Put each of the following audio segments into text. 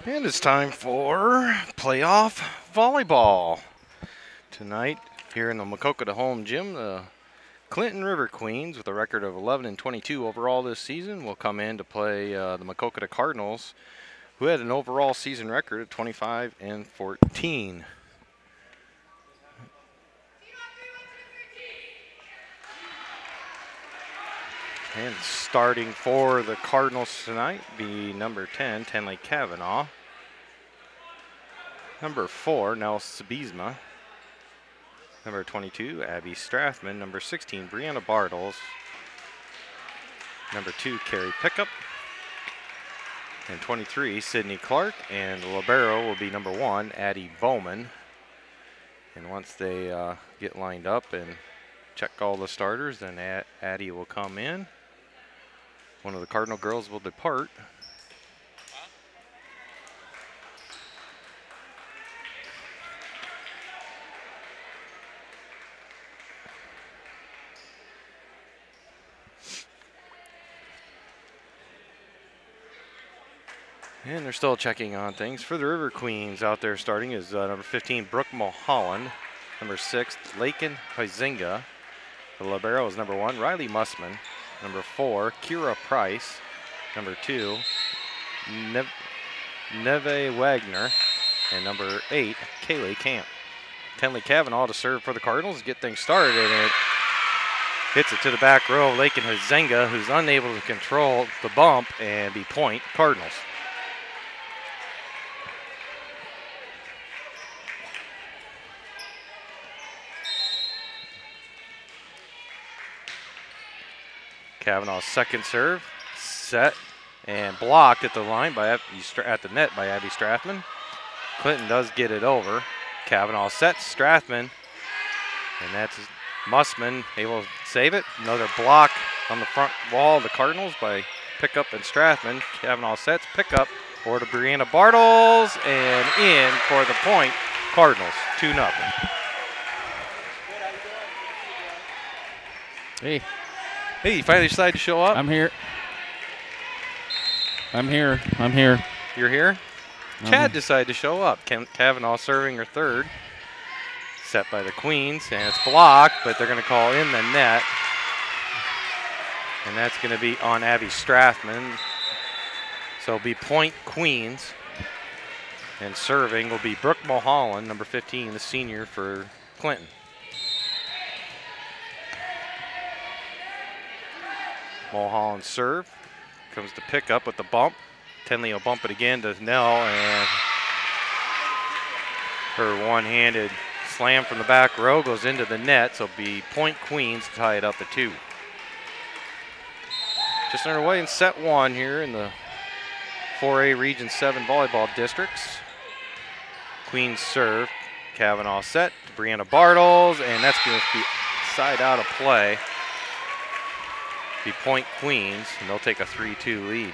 And it's time for playoff volleyball. Tonight, here in the Maquoketa home gym, the Clinton River Queens, with a record of 11-22 overall this season, will come in to play the Maquoketa Cardinals, who had an overall season record of 25-14. And starting for the Cardinals tonight be number 10, Tenley Kavanaugh. Number 4, Nell Sabizma. Number 22, Abby Strathman. Number 16, Brianna Bartles. Number 2, Carrie Pickup. And 23, Sydney Clark. And the libero will be number 1, Addie Bowman. And once they get lined up and check all the starters, then Addie will come in. One of the Cardinal girls will depart. And they're still checking on things. For the River Queens out there starting is number 15, Brooke Mulholland. Number 6, Lakin Huizinga. The libero is number 1, Riley Mussman. Number 4, Kira Price. Number 2, Neve Wagner. And number 8, Kaylee Camp. Tenley Kavanaugh to serve for the Cardinals, get things started, and it hits it to the back row of Lakin Huizinga, who's unable to control the bump, and be point Cardinals. Kavanaugh's second serve, set and blocked at the line by at the net by Abby Strathman. Clinton does get it over. Kavanaugh sets Strathman, and that's Mussman able to save it. Another block on the front wall of the Cardinals by Pickup and Strathman. Kavanaugh sets, Pickup over to Brianna Bartles, and in for the point. Cardinals 2-0. Hey. Hey, you finally decided to show up? I'm here. You're here? Chad decided to show up. Kavanaugh serving her third. Set by the Queens, and it's blocked, but they're going to call in the net. And that's going to be on Abby Strathman. So it'll be point Queens. And serving will be Brooke Mulholland, number 15, the senior for Clinton. Mulholland serve. Comes to pick up with the bump. Tenley will bump it again to Nell, and her one-handed slam from the back row goes into the net, so it'll be point Queens to tie it up at 2. Just underway in set 1 here in the 4A Region 7 volleyball districts. Queens serve. Kavanaugh set to Brianna Bartles, and that's going to be side out of play. Be point Queens, and they'll take a 3-2 lead.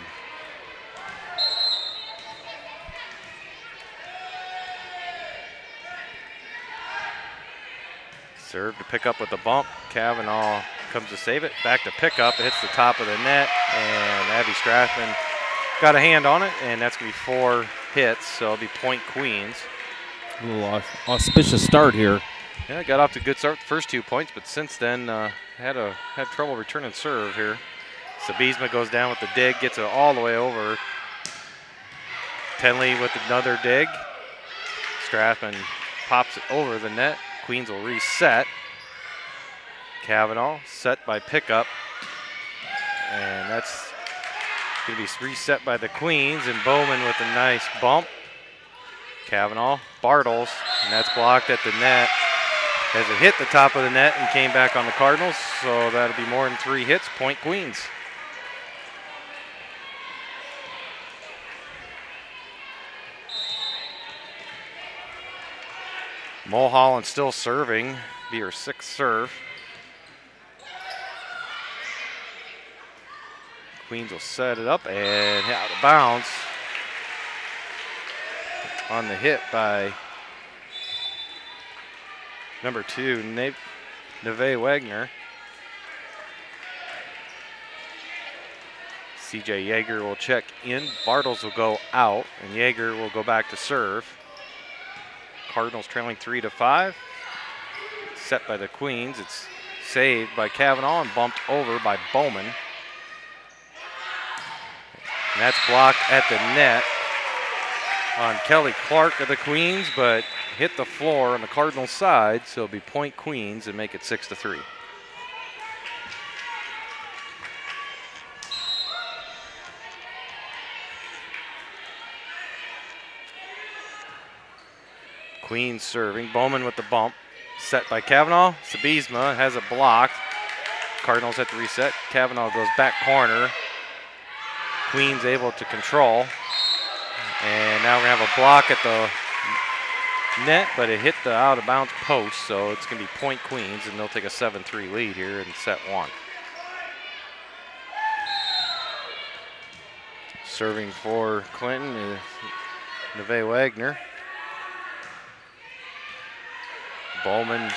Serve to pick up with the bump. Kavanaugh comes to save it. Back to pick up. It hits the top of the net, and Abby Strathman got a hand on it, and that's going to be 4 hits, so it'll be point Queens. A little auspicious start here. Yeah, got off to a good start the first 2 points, but since then had trouble returning serve here. Sabizma goes down with the dig, gets it all the way over. Tenley with another dig. Strathman pops it over the net. Queens will reset. Kavanaugh set by Pickup, and that's going to be reset by the Queens, and Bowman with a nice bump. Kavanaugh, Bartles, and that's blocked at the net as it hit the top of the net and came back on the Cardinals, so that'll be more than 3 hits, point Queens. Mulholland still serving, be her 6th serve. Queens will set it up and out of bounds on the hit by number 2, Neve Wagner. CJ Yeager will check in. Bartles will go out, and Yeager will go back to serve. Cardinals trailing 3-5. Set by the Queens. It's saved by Cavanaugh and bumped over by Bowman. And that's blocked at the net on Kelly Clark of the Queens, but hit the floor on the Cardinals side, so it'll be point Queens and make it 6-3. Queens serving. Bowman with the bump. Set by Cavanaugh. Sabizma has it blocked. Cardinals have to reset. Cavanaugh goes back corner. Queens able to control. And now we're going to have a block at the net, but it hit the out-of-bounds post, so it's going to be point Queens, and they'll take a 7-3 lead here in set one. Serving for Clinton is Neve Wagner. Bowman's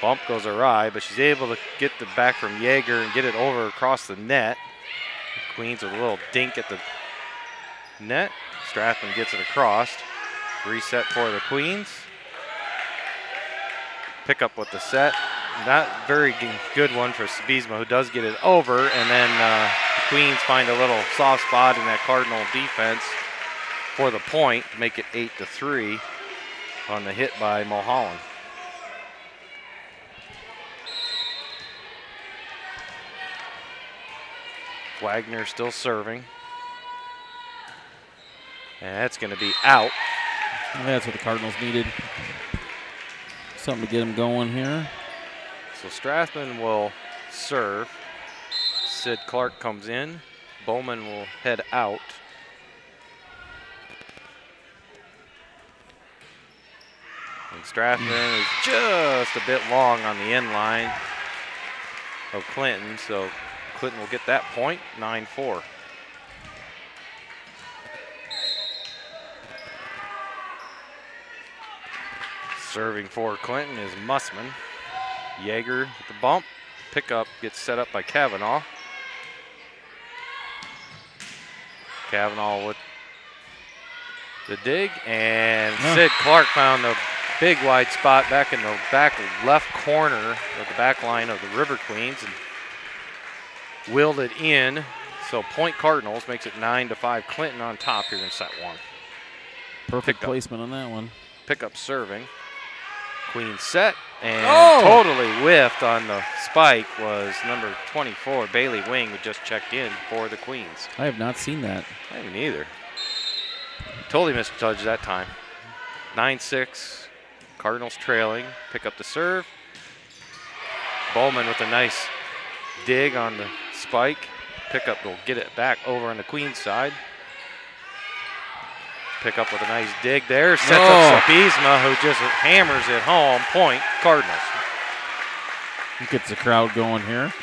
bump goes awry, but she's able to get the back from Yeager and get it over across the net. Queens with a little dink at the net. Strathman gets it across. Reset for the Queens. Pick up with the set. Not very good one for Sabizma, who does get it over, and then the Queens find a little soft spot in that Cardinal defense for the point, make it 8-3 on the hit by Mulholland. Wagner still serving. And that's going to be out. That's what the Cardinals needed. Something to get them going here. So Strathman will serve. Sid Clark comes in. Bowman will head out. And Strathman is just a bit long on the end line of Clinton, so Clinton will get that point, 9-4. Serving for Clinton is Mussman. Yeager with the bump. Pickup gets set up by Cavanaugh. Cavanaugh with the dig, and Sid Clark found the big wide spot back in the back left corner of the back line of the River Queens and willed it in. So point Cardinals makes it 9-5. Clinton on top here in set one. Perfect placement on that one. Pickup serving. Queen set and totally whiffed on the spike was number 24, Bailey Wing, who just checked in for the Queens. I have not seen that. I haven't either. Totally misjudged that time. 9-6, Cardinals trailing. Pick up the serve. Bowman with a nice dig on the spike. Pickup will get it back over on the Queens side. Pick up with a nice dig there. Sets up Sabizma, who just hammers it home. Point Cardinals. He gets the crowd going here.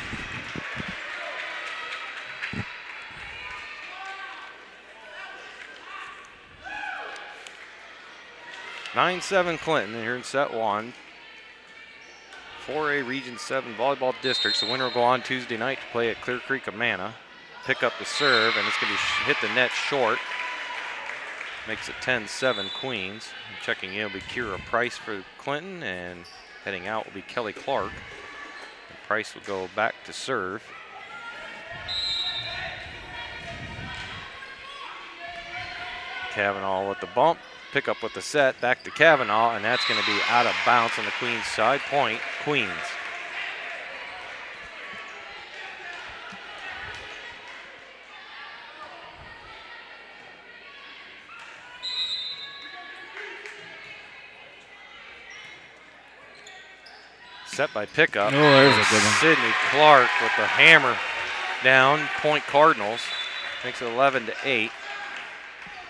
Nine 9-7 Clinton here in set one. 4A Region 7 Volleyball Districts. The winner will go on Tuesday night to play at Clear Creek, Amana. Pick up the serve, and it's going to hit the net short. Makes it 10-7 Queens. And checking in will be Kira Price for Clinton, and heading out will be Kelly Clark. And Price will go back to serve. Cavanaugh with the bump. Pick up with the set. Back to Cavanaugh, and that's going to be out of bounds on the Queens side. Point Queens. Set by pickup. Oh, there's a good one. Sydney Clark with the hammer down. Point Cardinals. Makes it 11-8.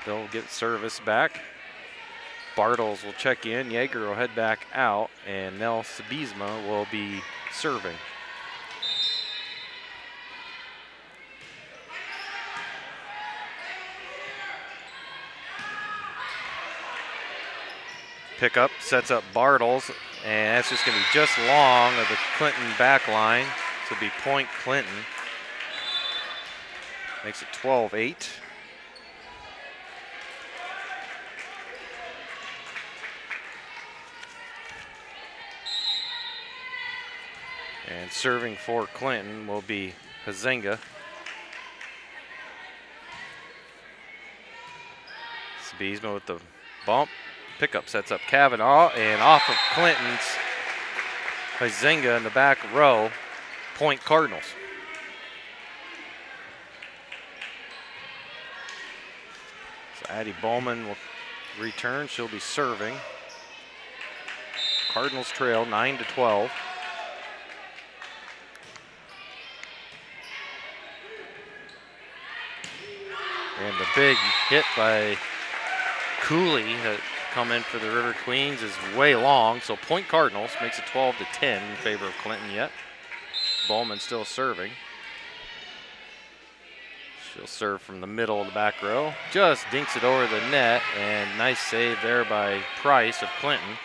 They'll get service back. Bartles will check in. Yeager will head back out. And Nell Sabizma will be serving. Pickup sets up Bartles, and that's just going to be just long of the Clinton back line. So it'll be point Clinton. Makes it 12-8. And serving for Clinton will be Hazinga. Beesma with the bump. Pickup sets up Kavanaugh, and off of Clinton's Hazinga in the back row. Point Cardinals. So Addie Bowman will return. She'll be serving. Cardinals trail 9-12. And the big hit by Cooley that come in for the River Queens is way long, so point Cardinals, makes it 12-10 in favor of Clinton yet. Bowman still serving. She'll serve from the middle of the back row. Just dinks it over the net, and nice save there by Price of Clinton.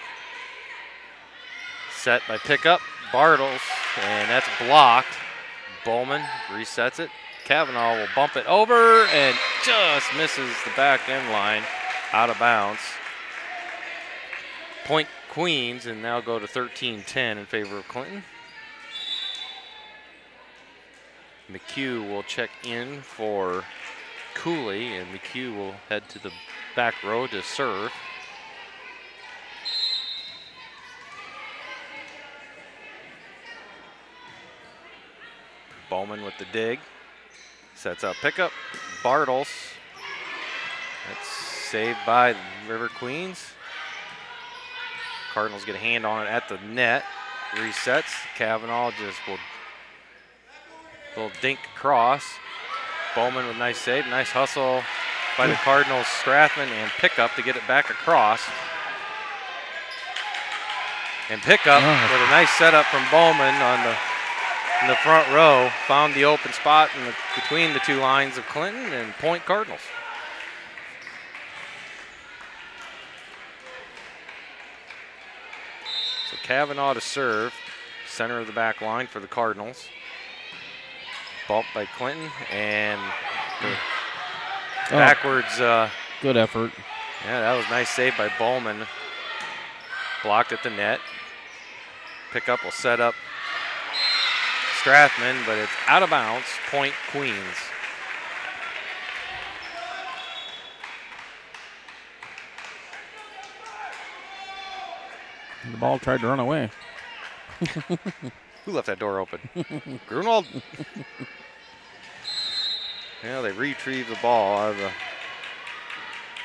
Set by pickup, Bartles, and that's blocked. Bowman resets it. Kavanaugh will bump it over and just misses the back end line, out of bounds. Point Queens, and now go to 13-10 in favor of Clinton. McHugh will check in for Cooley, and McHugh will head to the back row to serve. Bowman with the dig. Sets up pickup. Bartles. That's saved by the River Queens. Cardinals get a hand on it at the net. Resets. Kavanaugh just will little dink across. Bowman with nice save. Nice hustle by the Cardinals. Strathman and pickup to get it back across. And pickup with a nice setup from Bowman in the front row. Found the open spot between the two lines of Clinton, and point Cardinals. So Kavanaugh to serve, center of the back line for the Cardinals. Bump by Clinton, and backwards. Good effort. Yeah, that was a nice save by Bowman. Blocked at the net. Pickup will set up Strathman, but it's out of bounds. Point Queens. The ball tried to run away. Who left that door open? Grunwald? Yeah, they retrieve the ball out of the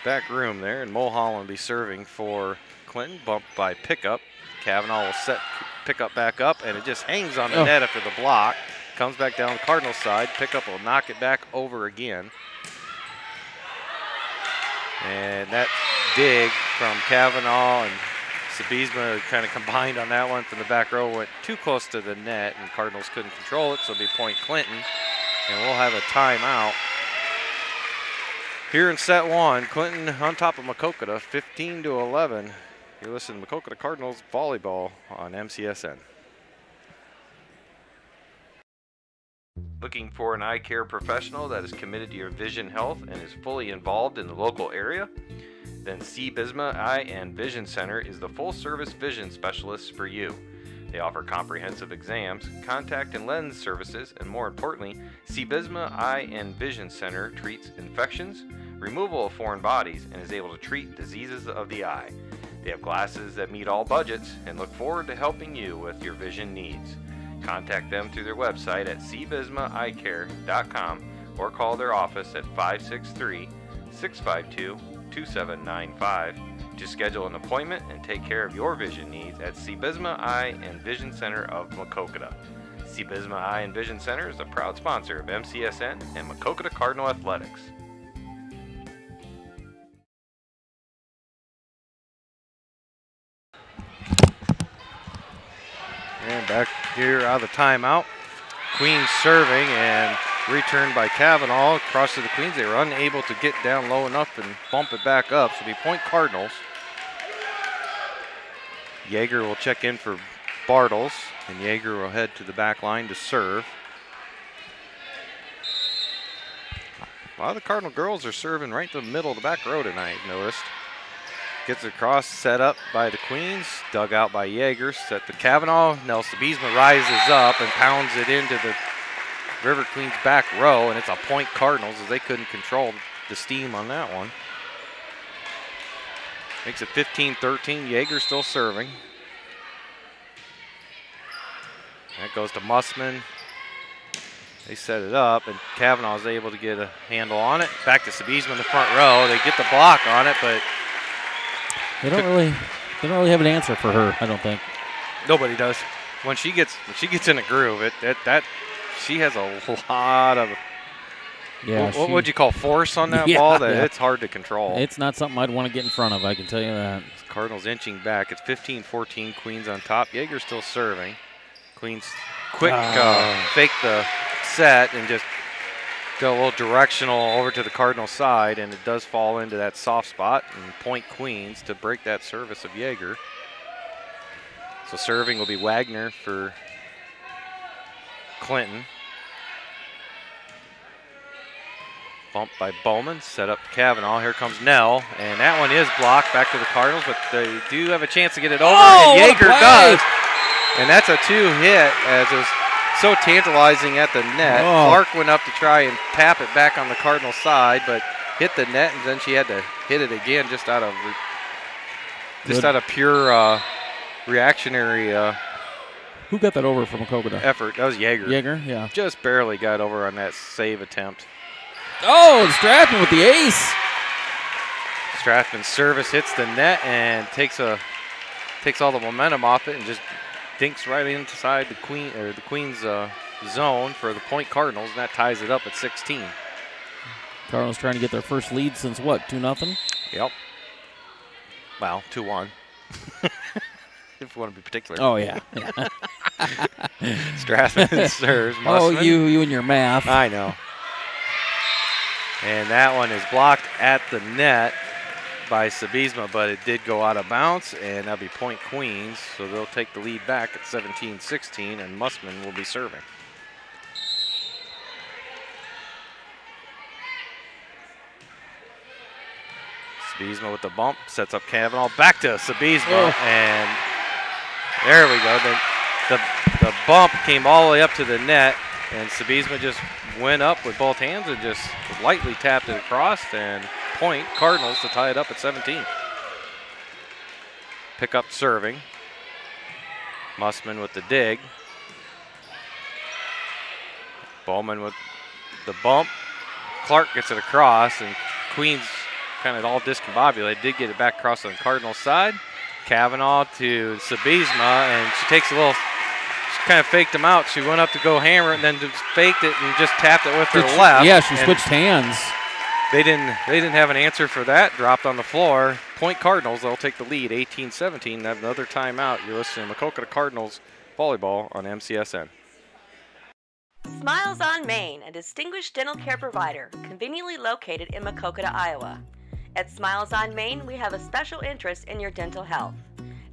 back room there, and Mulholland will be serving for Clinton. Bumped by pickup. Kavanaugh will set pickup back up, and it just hangs on the net after the block. Comes back down the Cardinals side. Pickup will knock it back over again. And that dig from Kavanaugh and Sabizma kind of combined on that one from the back row, went too close to the net, and Cardinals couldn't control it, so it'll be point Clinton. And we'll have a timeout. Here in set one, Clinton on top of Maquoketa, 15-11. You're listening to Maquoketa Cardinals volleyball on MCSN. Looking for an eye care professional that is committed to your vision health and is fully involved in the local area? Then C. Bisma Eye and Vision Center is the full-service vision specialist for you. They offer comprehensive exams, contact and lens services, and more importantly, C. Bisma Eye and Vision Center treats infections, removal of foreign bodies, and is able to treat diseases of the eye. They have glasses that meet all budgets and look forward to helping you with your vision needs. Contact them through their website at cbismaeyecare.com or call their office at 563-652-2795 to schedule an appointment and take care of your vision needs at C. Bisma Eye and Vision Center of Maquoketa. C. Bisma Eye and Vision Center is a proud sponsor of MCSN and Maquoketa Cardinal Athletics. And back here out of the timeout. Queens serving and returned by Kavanaugh across to the Queens. They were unable to get down low enough and bump it back up. So it'll be point Cardinals. Yeager will check in for Bartles, and Yeager will head to the back line to serve. lot of the Cardinal girls are serving right to the middle of the back row tonight, noticed. Gets across, set up by the Queens, dug out by Yeager, set to Kavanaugh. Nelson Biesma rises up and pounds it into the River Queens back row, and it's a point Cardinals as they couldn't control the steam on that one. Makes it 15-13. Yeager still serving. That goes to Mussman. They set it up, and Kavanaugh is able to get a handle on it. Back to Sabizma in the front row. They get the block on it, but they don't really have an answer for her, I don't think. Nobody does. When she gets in a groove, she has a lot of what would you call force on that ball that it's hard to control. It's not something I'd want to get in front of, I can tell you that. Cardinals inching back. It's 15-14, Queens on top. Yeager still serving. Queens quick fake the set and just go a little directional over to the Cardinal side, and it does fall into that soft spot, and point Queens to break that service of Yeager. So serving will be Wagner for Clinton. Bump by Bowman, set up Kavanaugh. Here comes Nell, and that one is blocked back to the Cardinals, but they do have a chance to get it over, and Yeager does. And that's a 2-hit, as it was so tantalizing at the net. Clark went up to try and tap it back on the Cardinal side, but hit the net, and then she had to hit it again just out of pure reactionary Who got that over from Maquoketa? effort. That was Yeager. Yeager, yeah. Just barely got over on that save attempt. Oh, Strathman with the ace. Strathman's service hits the net and takes all the momentum off it and just dinks right inside the Queen's zone for the point Cardinals, and that ties it up at 16. Cardinals trying to get their first lead since what, 2-0? Yep. Well, 2-1. If you want to be particular. Oh, yeah. Strathman serves. Mussman. Oh, you and your math. I know. And that one is blocked at the net by Sabizma, but it did go out of bounds, and that'll be point Queens, so they'll take the lead back at 17-16, and Mussman will be serving. Sabizma with the bump, sets up Kavanaugh, back to Sabizma, and there we go. The bump came all the way up to the net, and Sabizma just went up with both hands and just lightly tapped it across, and point Cardinals to tie it up at 17. Pick up serving. Mussman with the dig. Bowman with the bump. Clark gets it across, and Queens kind of all discombobulated. Did get it back across on the Cardinals side. Kavanaugh to Sabizma, and she takes a little. She kind of faked him out. She went up to go hammer it, and then just faked it and just tapped it with her left. Yeah, she switched hands. They didn't have an answer for that. Dropped on the floor. Point Cardinals. They'll take the lead, 18-17. Have another timeout. You're listening to Maquoketa Cardinals volleyball on MCSN. Smiles on Main, a distinguished dental care provider, conveniently located in Maquoketa, Iowa. At Smiles on Main, we have a special interest in your dental health.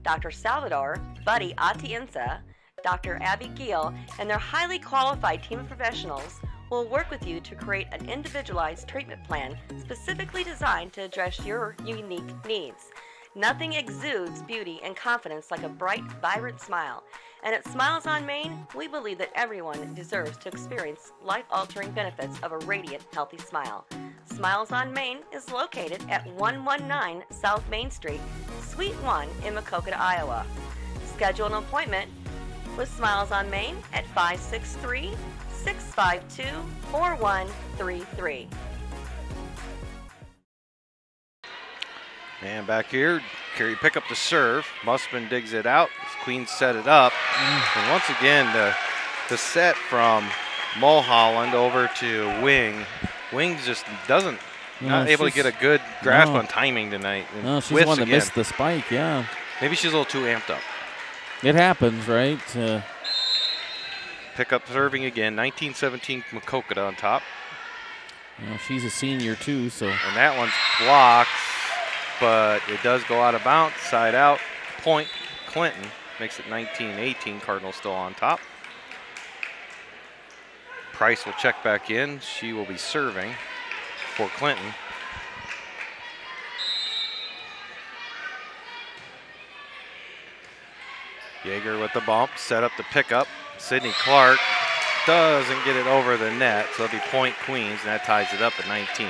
Dr. Salvador, Buddy Atienza, Dr. Abby Giel, and their highly qualified team of professionals will work with you to create an individualized treatment plan specifically designed to address your unique needs. Nothing exudes beauty and confidence like a bright, vibrant smile. And at Smiles on Main, we believe that everyone deserves to experience life-altering benefits of a radiant, healthy smile. Smiles on Main is located at 119 South Main Street, Suite 1 in Maquoketa, Iowa. Schedule an appointment with Smiles on Main at 563-652-4133. And back here, Carey pick up the serve. Mussman digs it out. Queens set it up. And once again, the set from Mulholland over to Wing. Wing just not able to get a good grasp on timing tonight. No, she's the one that missed the spike, yeah. Maybe she's a little too amped up. It happens, right? Pick up serving again, 19-17 Maquoketa on top. Well, she's a senior too, so. And that one's blocked, but it does go out of bounds, side out. Point Clinton makes it 19-18, Cardinals still on top. Price will check back in. She will be serving. for Clinton. Yeager with the bump, set up the pickup. Sydney Clark doesn't get it over the net, so it'll be point Queens, and that ties it up at 19.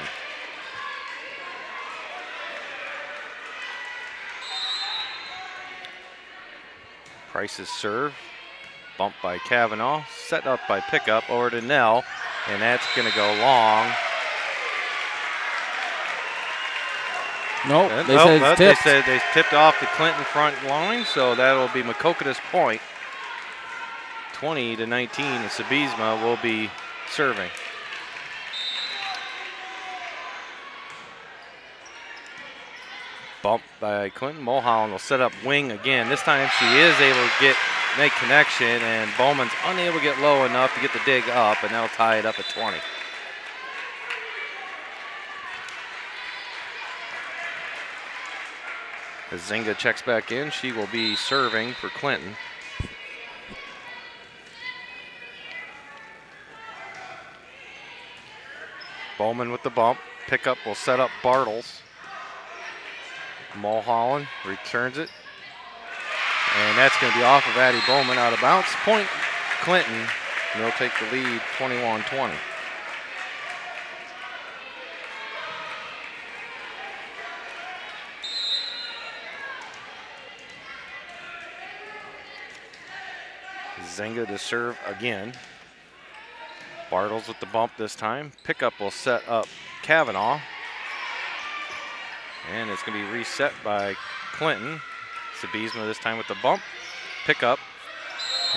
Price's serve, bumped by Kavanaugh, set up by pickup over to Nell, and that's going to go long. Nope, they said it's tipped. They said they tipped off the Clinton front line, so that'll be Maquoketa's point. 20-19, and Sabizma will be serving. Bump by Clinton. Mulholland will set up wing again. This time she is able to make connection, and Bowman's unable to get low enough to get the dig up, and that'll tie it up at 20. As Zinga checks back in, she will be serving for Clinton. Bowman with the bump. Pickup will set up Bartles. Mulholland returns it. And that's going to be off of Addie Bowman, out of bounds. Point Clinton, and they'll take the lead 21-20. Zenga to serve again. Bartles with the bump this time. Pickup will set up Kavanaugh. And it's going to be reset by Clinton. Sabizma this time with the bump. Pickup.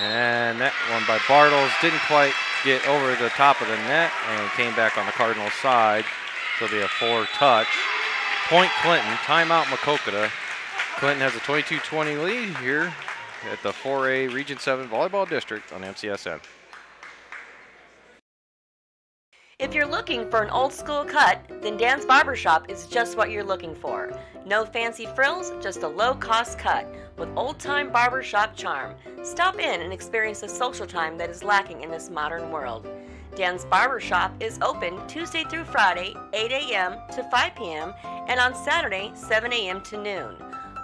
And that one by Bartles didn't quite get over the top of the net and came back on the Cardinals side. So it'll be a 4-touch. Point Clinton. Timeout Maquoketa. Clinton has a 22-20 lead here at the 4A Region 7 Volleyball District on MCSN. If you're looking for an old school cut, then Dan's Barbershop is just what you're looking for. No fancy frills, just a low cost cut with old time barbershop charm. Stop in and experience the social time that is lacking in this modern world. Dan's Barbershop is open Tuesday through Friday, 8 a.m. to 5 p.m. and on Saturday, 7 a.m. to noon.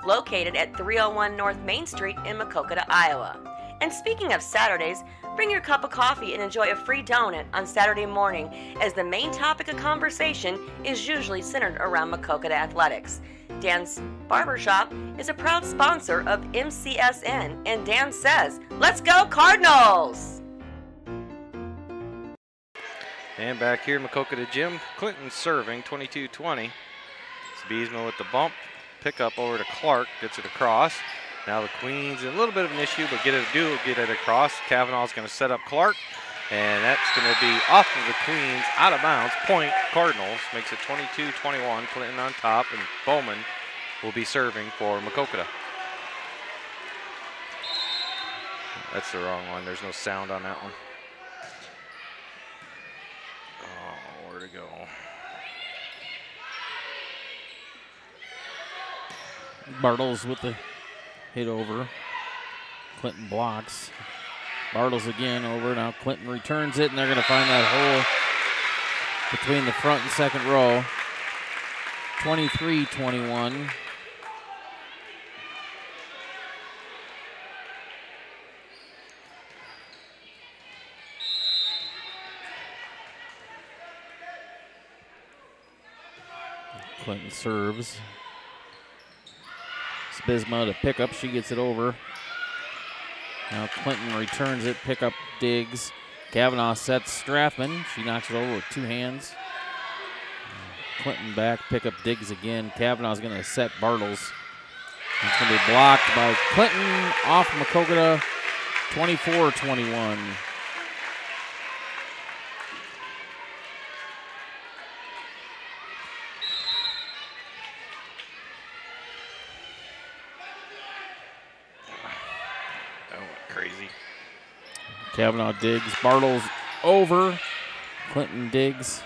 Located at 301 North Main Street in Maquoketa, Iowa. And speaking of Saturdays, bring your cup of coffee and enjoy a free donut on Saturday morning, as the main topic of conversation is usually centered around Maquoketa athletics. Dan's Barbershop is a proud sponsor of MCSN, and Dan says, "Let's go Cardinals!" And back here, Maquoketa Gym, Clinton serving 22-20. Sabizma with the bump. Pickup over to Clark, gets it across. Now the Queens, a little bit of an issue, but get it across. Kavanaugh's going to set up Clark, and that's going to be off of the Queens, out of bounds. Point Cardinals, makes it 22-21. Clinton on top, and Bowman will be serving for Maquoketa. That's the wrong one. There's no sound on that one. Oh, where to go? Bartles with the hit over. Clinton blocks. Bartles again over. Now Clinton returns it, and they're going to find that hole between the front and second row. 23-21. Clinton serves. Sabizma to pick up. She gets it over. Now Clinton returns it. Pick up Diggs. Kavanaugh sets Strathman. She knocks it over with two hands. Clinton back. Pick up Diggs again. Kavanaugh's going to set Bartles. It's going to be blocked by Clinton off Maquoketa. 24-21. Kavanaugh digs. Bartles over. Clinton digs.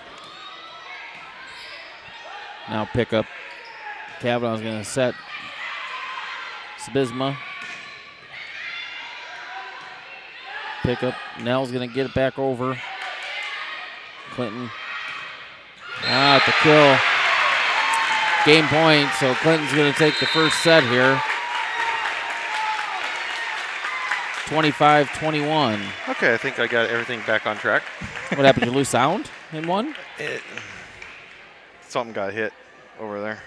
Now pick up. Kavanaugh's going to set Sabizma. Pick up. Nell's going to get it back over. Clinton At the kill. Game point, so Clinton's going to take the first set here. 25-21. Okay, I think I got everything back on track. What happened? Did you lose sound in one? Something got hit over there.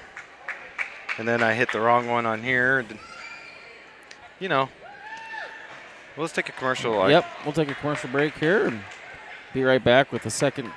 And then I hit the wrong one on here. You know. Well, let's take a commercial. Yep, we'll take a commercial break here and be right back with the second.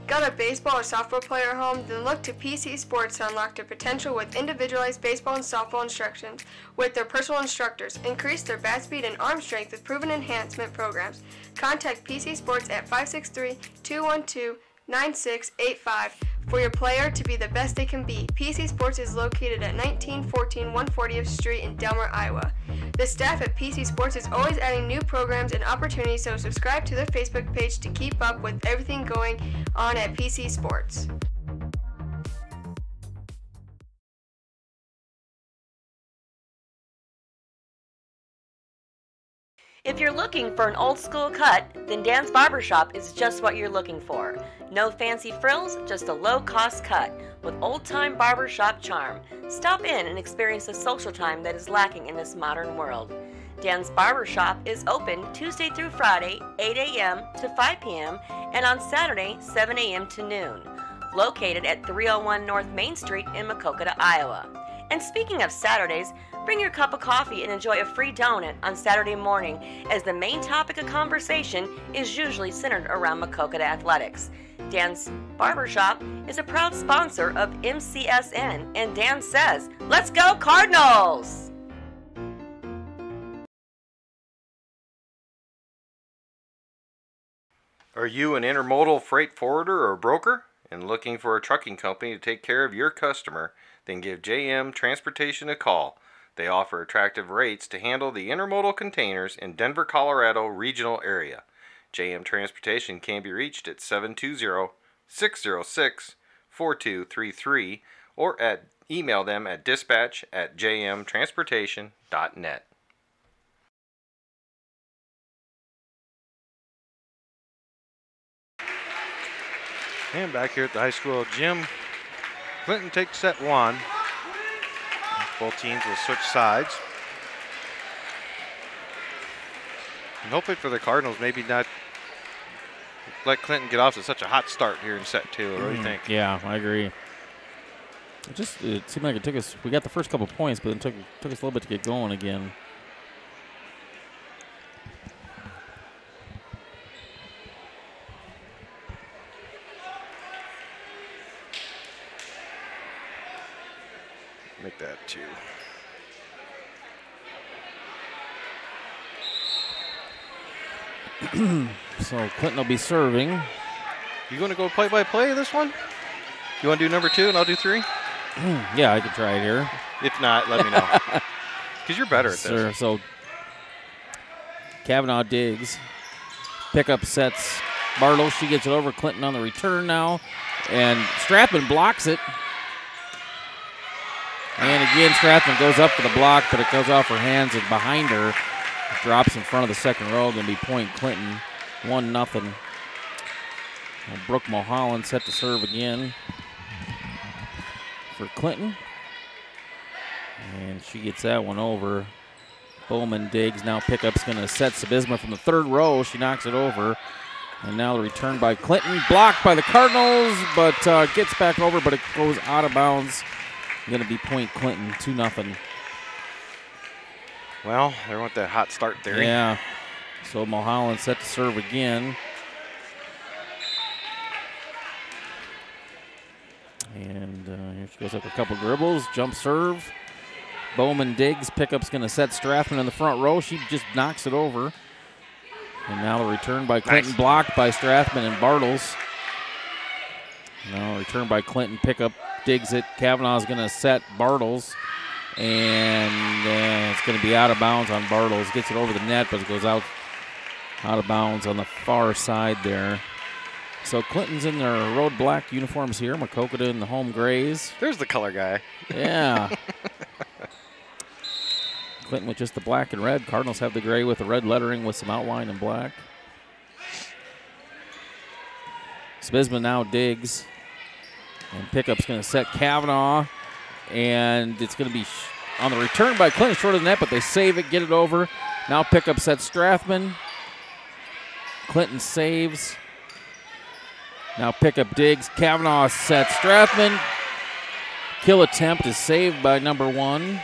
Got a baseball or softball player at home? Then look to PC Sports to unlock their potential with individualized baseball and softball instructions with their personal instructors. Increase their bat speed and arm strength with proven enhancement programs. Contact PC Sports at 563-212-9685 for your player to be the best they can be. PC Sports is located at 1914 140th Street in Delmar, Iowa. The staff at PC Sports is always adding new programs and opportunities, so subscribe to their Facebook page to keep up with everything going on at PC Sports. If you're looking for an old school cut, then Dan's Barbershop is just what you're looking for. No fancy frills, just a low-cost cut with old-time barbershop charm. Stop in and experience the social time that is lacking in this modern world. Dan's Barbershop is open Tuesday through Friday, 8 a.m. to 5 p.m. and on Saturday, 7 a.m. to noon. Located at 301 North Main Street in Maquoketa, Iowa. And speaking of Saturdays, bring your cup of coffee and enjoy a free donut on Saturday morning, as the main topic of conversation is usually centered around Maquoketa athletics. Dan's Barbershop is a proud sponsor of MCSN, and Dan says, "Let's go Cardinals!" Are you an intermodal freight forwarder or broker and looking for a trucking company to take care of your customer? Then give JM Transportation a call. They offer attractive rates to handle the intermodal containers in Denver, Colorado regional area. JM Transportation can be reached at 720-606-4233 or email them at dispatch@jmtransportation.net. And back here at the high school gym, Clinton takes set one. Both teams will switch sides. And hopefully for the Cardinals, maybe not let Clinton get off to such a hot start here in set two. What do you think? Yeah, I agree. It seemed like it took us, we got the first couple points, but it took us a little bit to get going again. Make that two. So Clinton will be serving. You going to go play-by-play this one? You want to do number two and I'll do three? Yeah, I could try it here. If not, let me know. Because you're better at Sir, this. so Kavanaugh digs. Pickup sets Bartle. She gets it over. Clinton on the return now. And Strathman blocks it. And again, Strathman goes up for the block, but it goes off her hands and behind her. Drops in front of the second row. Going to be point Clinton. 1-0. Brooke Mulholland set to serve again for Clinton. And she gets that one over. Bowman digs. Now pickup's going to set Sabisma from the third row. She knocks it over. And now the return by Clinton. Blocked by the Cardinals, but gets back over, but it goes out of bounds. Going to be point Clinton, 2-0. Well, there went that hot start there. Yeah. So Mulholland set to serve again. And here she goes up a couple dribbles. Jump serve. Bowman digs. Pickup's going to set Strathman in the front row. She just knocks it over. And now the return by Clinton, nice. Blocked by Strathman and Bartles. Now return by Clinton. Pickup digs it. Kavanaugh's going to set Bartles. And it's going to be out of bounds on Bartles. Gets it over the net, but it goes out of bounds on the far side there. So Clinton's in their road black uniforms here. Maquoketa in the home grays. There's the color guy. Yeah. Clinton with just the black and red. Cardinals have the gray with the red lettering with some outline in black. Sabizma now digs. And pickup's going to set Kavanaugh. And it's going to be on the return by Clinton, short of the net, but they save it, get it over. Now pickup sets Strathman. Clinton saves. Now pickup digs. Kavanaugh sets Strathman. Kill attempt is saved by number 1.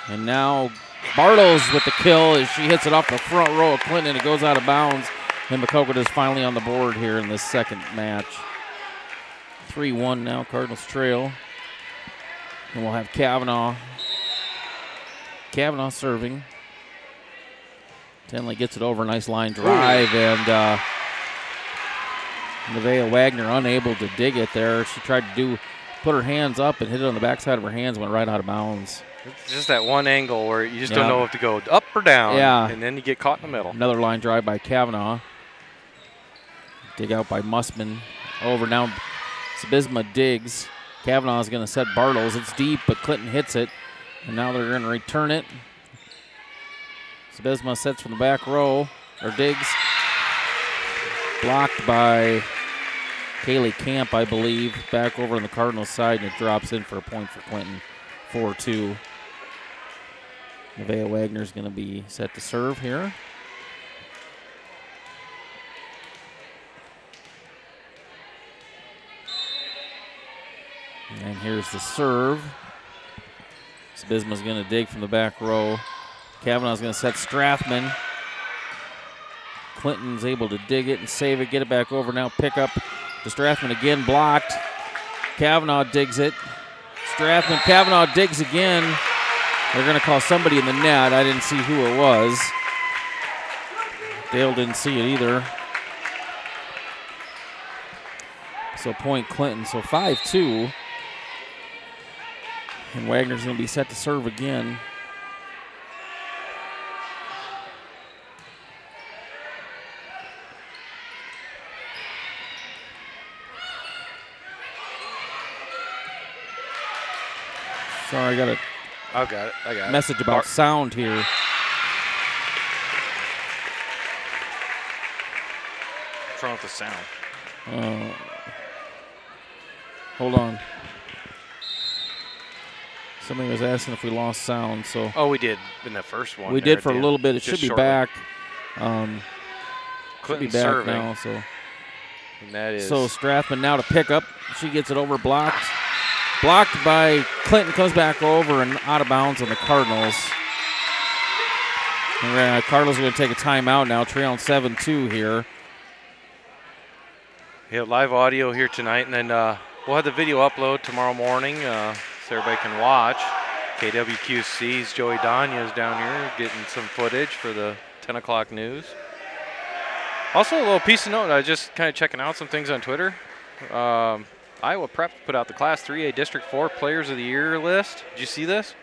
And now Bartles with the kill as she hits it off the front row of Clinton. It goes out of bounds. And Maquoketa is finally on the board here in this second match. 3-1 now, Cardinals trail. And we'll have Kavanaugh. Kavanaugh serving. Tenley gets it over. Nice line drive. Ooh. And Nevaeh Wagner unable to dig it there. She tried to put her hands up and hit it on the backside of her hands, went right out of bounds. It's just that one angle where you just don't know if to go up or down. Yeah. And then you get caught in the middle. Another line drive by Kavanaugh. Dig out by Mussman. Over now. Sabizma digs. Kavanaugh is going to set Bartles. It's deep, but Clinton hits it. And now they're going to return it. Sabizma sets from the back row, or digs. Blocked by Kaylee Camp, I believe. Back over on the Cardinals side, and it drops in for a point for Clinton. 4-2. Nevaeh Wagner is going to be set to serve here. And here's the serve. Sabizma's going to dig from the back row. Kavanaugh's going to set Strathman. Clinton's able to dig it and save it, get it back over. Now pick up to Strathman again, blocked. Kavanaugh digs it. Strathman, Kavanaugh digs again. They're going to call somebody in the net. I didn't see who it was. Dale didn't see it either. So point Clinton. So 5-2. And Wagner's going to be set to serve again. Sorry, I got a message about sound here. What's wrong with the sound? Hold on. Somebody was asking if we lost sound. So. Oh, we did in the first one. We did for a little bit. It should be back. Should be back serving now. So. And that is. So Strathman now to pick up. She gets it over, blocked. Blocked by Clinton, comes back over and out of bounds on the Cardinals. And Cardinals are going to take a timeout now, trailing 7-2 here. Yeah, live audio here tonight, and then we'll have the video upload tomorrow morning so everybody can watch. KWQC's Joey Danya is down here getting some footage for the 10 o'clock news. Also, a little piece of note, I was just kind of checking out some things on Twitter. Iowa Prep put out the Class 3A District 4 Players of the Year list. Did you see this?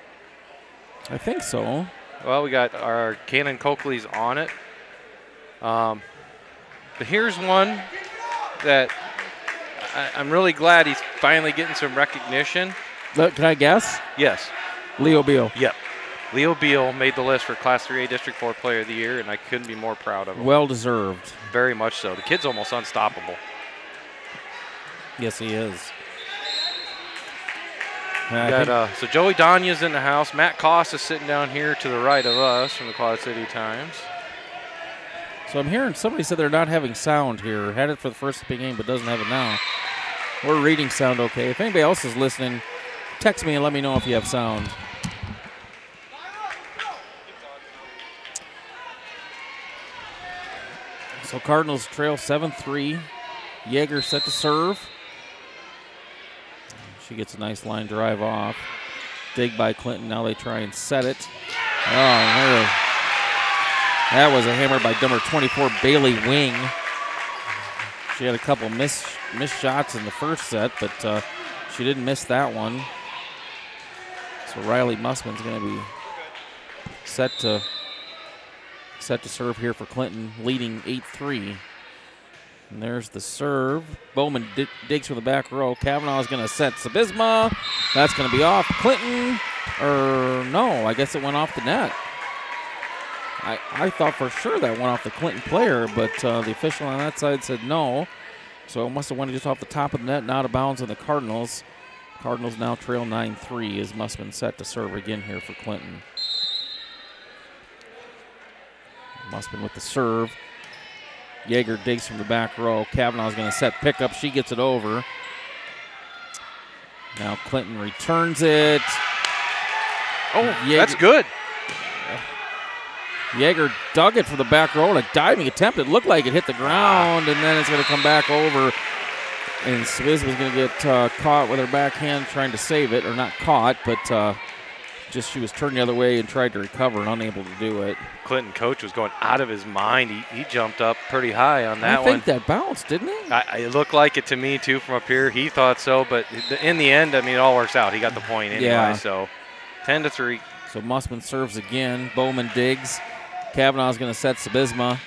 I think so. Well, we got our Cannon Coakley's on it. But here's one that I'm really glad he's finally getting some recognition. Look, can I guess? Yes. Leo Beal. Yep. Leo Beal made the list for Class 3A District 4 Player of the Year, and I couldn't be more proud of him. Well deserved. Very much so. The kid's almost unstoppable. Yes, he is. So Joey Danya's in the house. Matt Koss is sitting down here to the right of us from the Quad City Times. So I'm hearing somebody said they're not having sound here. Had it for the first game, but doesn't have it now. We're reading sound okay. If anybody else is listening, text me and let me know if you have sound. So Cardinals trail 7-3. Yeager set to serve. She gets a nice line drive off. Dig by Clinton. Now they try and set it. Oh, that was a hammer by number 24, Bailey Wing. She had a couple missed shots in the first set, but she didn't miss that one. So Riley Mussman's going to be set to serve here for Clinton, leading 8-3. And there's the serve. Bowman digs for the back row. Kavanaugh is going to set Sabizma. That's going to be off. Clinton, or no, I guess it went off the net. I thought for sure that went off the Clinton player, but the official on that side said no. So it must have went just off the top of the net and out of bounds on the Cardinals. Cardinals now trail 9-3 as Mussman set to serve again here for Clinton. Mussman with the serve. Yeager digs from the back row. Kavanaugh's going to set pickup. She gets it over. Now Clinton returns it. Oh, that's good. Yeager dug it from the back row. A diving attempt. It looked like it hit the ground, and then it's going to come back over. And Swiz was going to get caught with her backhand trying to save it, or not caught, but just she was turned the other way and tried to recover and unable to do it. Clinton coach was going out of his mind. He jumped up pretty high on that one. I think that bounced, didn't it? It looked like it to me, too, from up here. He thought so, but in the end, I mean, it all works out. He got the point anyway, yeah. So 10-3. So Mussman serves again. Bowman digs. Kavanaugh's going to set Sabizma.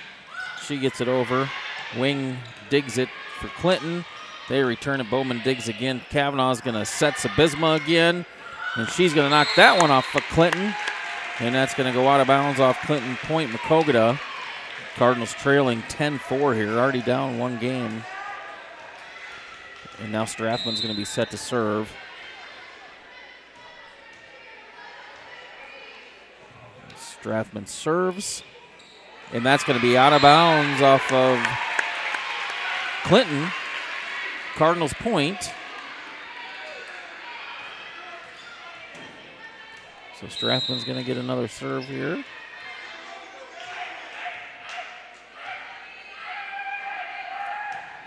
She gets it over. Wing digs it for Clinton. They return it. Bowman digs again. Kavanaugh's going to set Sabizma again. And she's going to knock that one off for Clinton. And that's going to go out of bounds off Clinton Point, Maquoketa. Cardinals trailing 10-4 here. Already down one game. And now Strathman's going to be set to serve. Strathman serves, and that's going to be out of bounds off of Clinton. Cardinals point. So Strathman's going to get another serve here.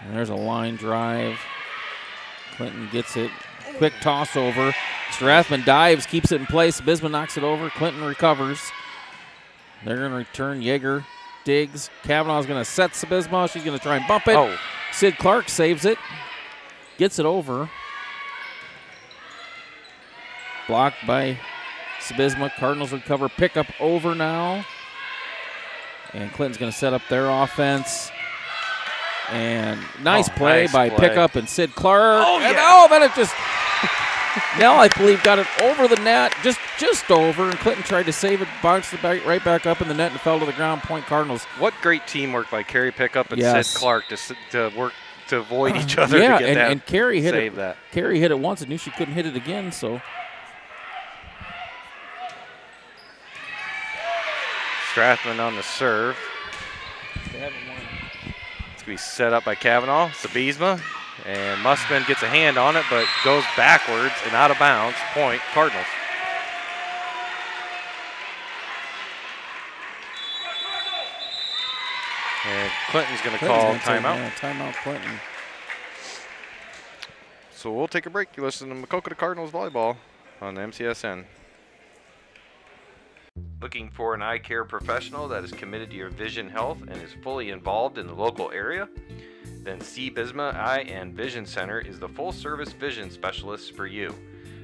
And there's a line drive. Clinton gets it. Quick toss over. Strathman dives, keeps it in place. Bisman knocks it over. Clinton recovers. They're going to return. Yeager digs. Kavanaugh's going to set Sabizma. She's going to try and bump it. Oh. Sid Clark saves it. Gets it over. Blocked by Sabizma. Cardinals recover. Pickup over now. And Clinton's going to set up their offense. And nice play by Pickup and Sid Clark. Oh, yeah. And then it just... Nell, I believe, got it over the net, just over, and Clinton tried to save it, bounced it right back up in the net and fell to the ground. Point Cardinals. What great teamwork by Carrie Pickup and yes. Sid Clark to work to avoid each other yeah, to get that. And Carrie hit save it. That. Carrie hit it once and knew she couldn't hit it again, so. Strathman on the serve. It's going to be set up by Kavanaugh. Sabizma. And Mussman gets a hand on it, but goes backwards and out of bounds. Point, Cardinals. And Clinton's going to call timeout. Yeah, timeout, Clinton. So we'll take a break. You listen to Maquoketa Cardinals volleyball on MCSN. Looking for an eye care professional that is committed to your vision health and is fully involved in the local area? Then C. Bisma Eye and Vision Center is the full-service vision specialist for you.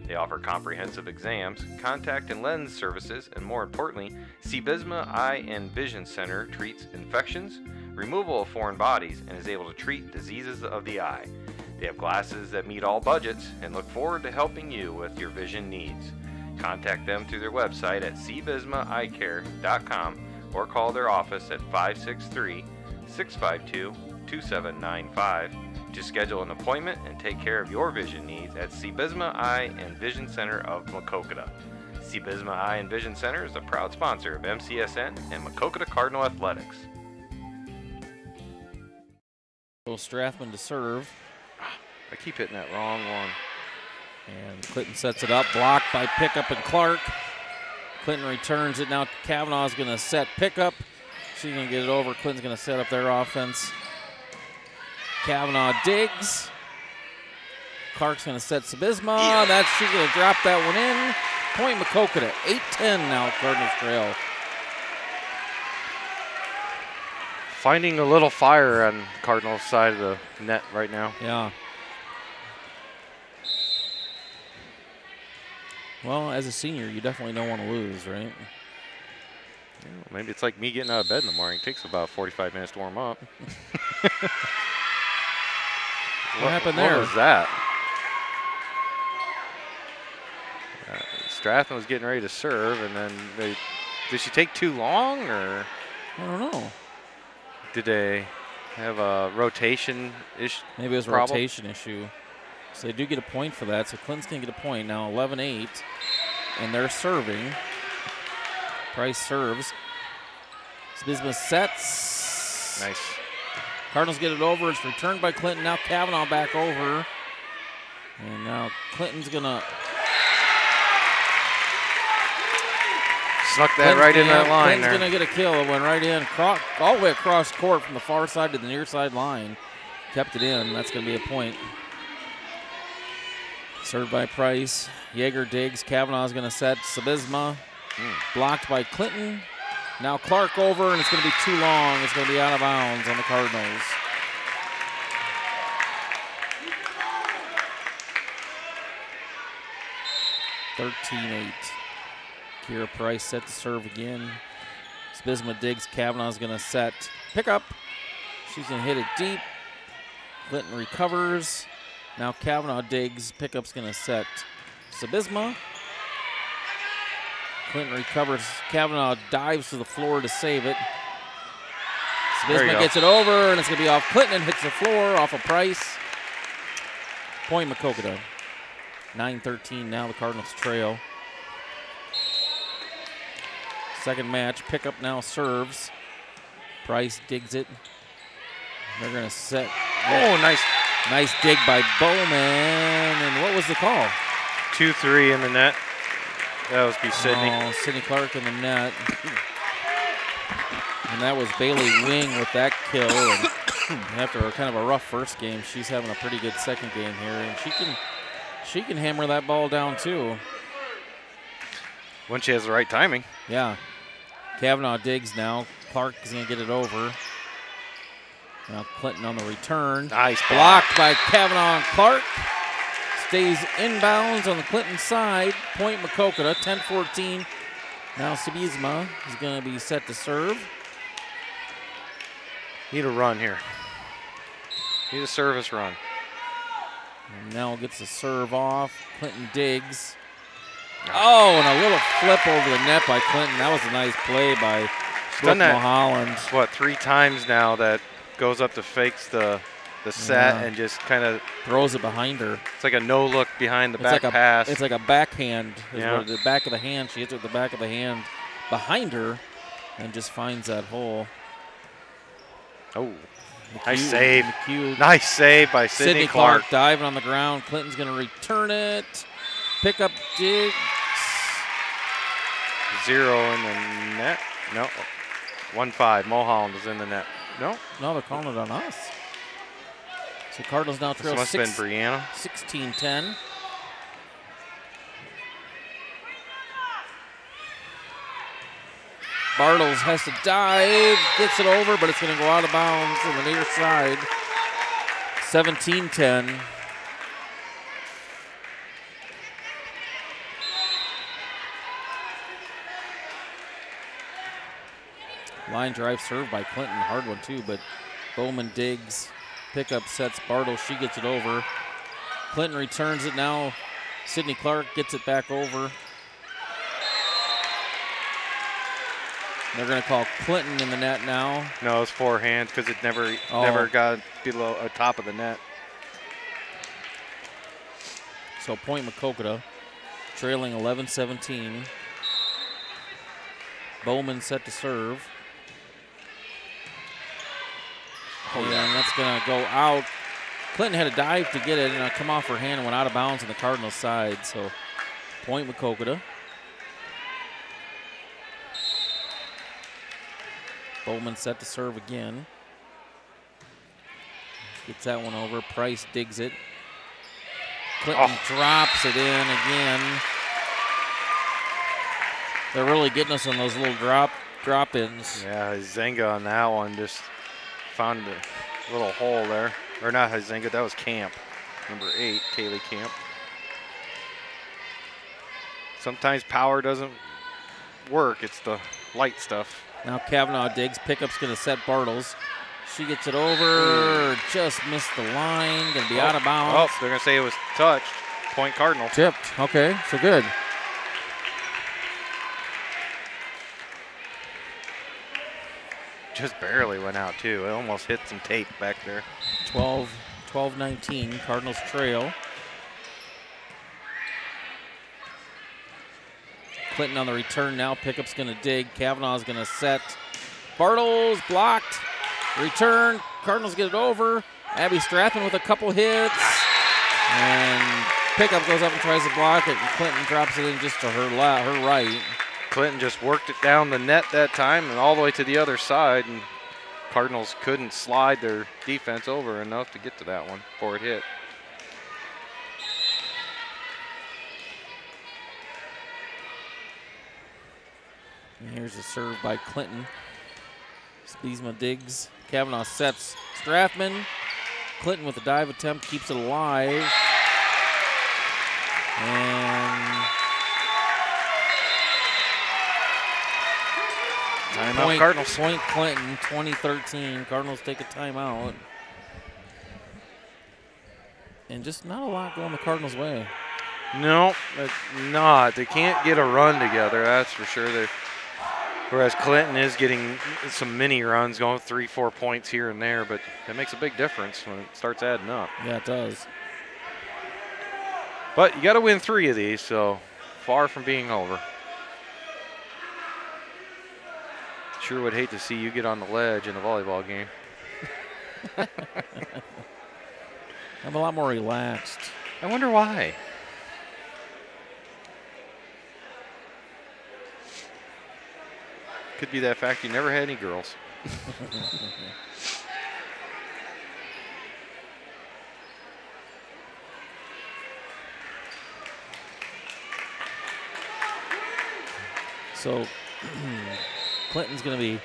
They offer comprehensive exams, contact and lens services, and more importantly, C. Bisma Eye and Vision Center treats infections, removal of foreign bodies, and is able to treat diseases of the eye. They have glasses that meet all budgets and look forward to helping you with your vision needs. Contact them through their website at cbismaeyecare.com or call their office at 563-652-2795 to schedule an appointment and take care of your vision needs at Bisma Eye and Vision Center of Maquoketa. Bisma Eye and Vision Center is a proud sponsor of MCSN and Maquoketa Cardinal Athletics. Strathman to serve. I keep hitting that wrong one. And Clinton sets it up, blocked by Pickup and Clark. Clinton returns it. Now Kavanaugh's going to set Pickup. She's going to get it over. Clinton's going to set up their offense. Kavanaugh digs. Clark's going to set Sabizma. Yeah. She's going to drop that one in. Point Maquoketa. 8-10 now, Cardinals trail. Finding a little fire on Cardinals' side of the net right now. Yeah. Well, as a senior, you definitely don't want to lose, right? Maybe it's like me getting out of bed in the morning. It takes about 45 minutes to warm up. What happened there? What was that? Strathman was getting ready to serve, and then they Did she take too long, or I don't know. did they have a rotation issue? Maybe it was a problem? rotation issue. So they do get a point for that. So Clinton's going to get a point now, 11-8. And they're serving. Price serves. Sabizma sets. Nice. Cardinals get it over. It's returned by Clinton. Now Kavanaugh back over. And now Clinton's going to... Snuck that right in that line Clinton's there. going to get a kill. It went right in, all the way across court from the far side to the near side line. Kept it in. That's going to be a point. Served by Price. Yeager digs. Kavanaugh's going to set. Sabizma. Blocked by Clinton. Now Clark over, and it's going to be too long. It's going to be out of bounds on the Cardinals. (13-8). Kira Price set to serve again. Sabizma digs. Kavanaugh's going to set. Pick up. She's going to hit it deep. Clinton recovers. Now Kavanaugh digs. Pickup's going to set. Sabizma. Clinton recovers. Kavanaugh dives to the floor to save it. Sabizma gets it over, and it's going to be off Clinton. Hits the floor off of Price. Point Maquoketa. 9-13 now. The Cardinals trail. Second match. Pickup now serves. Price digs it. They're going to set. Oh, nice. Nice dig by Bowman. And what was the call? 2-3 in the net. That was be Sydney. Oh, Sydney Clark in the net. And that was Bailey Wing with that kill. And after kind of a rough first game, she's having a pretty good second game here. And she can hammer that ball down too. When she has the right timing. Yeah. Kavanaugh digs now. Clark is going to get it over. Now Clinton on the return. Nice blocked by Kavanaugh and Clark. Stays inbounds on the Clinton side. Point Maquoketa, 10-14. Now Sabizma is going to be set to serve. Need a run here. Need a service run. And now gets the serve off. Clinton digs. Oh, and a little flip over the net by Clinton. That was a nice play by Brooke Mulholland. What, 3 times now that goes up to fakes the set and just kind of throws it behind her. It's like a no look behind the back pass. It's like a backhand. Yeah. The back of the hand. She hits it with the back of the hand behind her and just finds that hole. Oh, nice save. Nice save by Sydney Clark diving on the ground. Clinton's going to return it. Pick up digs. 0 in the net. No. 1-5. Mulholland is in the net. No? No, they're calling it on us. So Cardinals now trail 16-10. Bartles has to dive, gets it over, but it's going to go out of bounds on the near side. 17-10. Line drive served by Clinton. Hard one too, but Bowman digs. Pickup sets Bartles. She gets it over. Clinton returns it now. Sydney Clark gets it back over. They're going to call Clinton in the net now. No, it's forehand because it never got below top of the net. So point Maquoketa, trailing 11-17. Bowman set to serve. And that's going to go out. Clinton had a dive to get it, and it come off her hand and went out of bounds on the Cardinals side. So point Maquoketa. Bowman set to serve again. Gets that one over. Price digs it. Clinton drops it in again. They're really getting us on those little drop-ins. Yeah, Zenga on that one just found a little hole there. Or not Zenga, that was Camp. Number 8, Kaylee Camp. Sometimes power doesn't work. It's the light stuff. Now Kavanaugh digs. Pickup's going to set Bartles. She gets it over. Just missed the line. Going to be out of bounds. Oh, they're going to say it was touched. Point Cardinal. Tipped. Okay, so good. just barely went out, too. It almost hit some tape back there. 12-19, Cardinals trail. Clinton on the return now. Pickup's going to dig. Kavanaugh's going to set. Bartles blocked. Return. Cardinals get it over. Abby Strathman with a couple hits. And Pickup goes up and tries to block it, and Clinton drops it in just to her right. Clinton just worked it down the net that time and all the way to the other side, and Cardinals couldn't slide their defense over enough to get to that one before it hit. And here's a serve by Clinton. Spiesma digs. Kavanaugh sets. Strathman. Clinton with a dive attempt keeps it alive. And timeout Cardinals. Point Clinton, 2013. Cardinals take a timeout. And just not a lot going the Cardinals' way. No, it's not. They can't get a run together, that's for sure. Whereas Clinton is getting some mini runs, going 3-4 points here and there, but it makes a big difference when it starts adding up. Yeah, it does. But you got to win 3 of these, so far from being over. Sure would hate to see you get on the ledge in a volleyball game. I'm a lot more relaxed. I wonder why. Could be that fact you never had any girls. So Clinton's going to be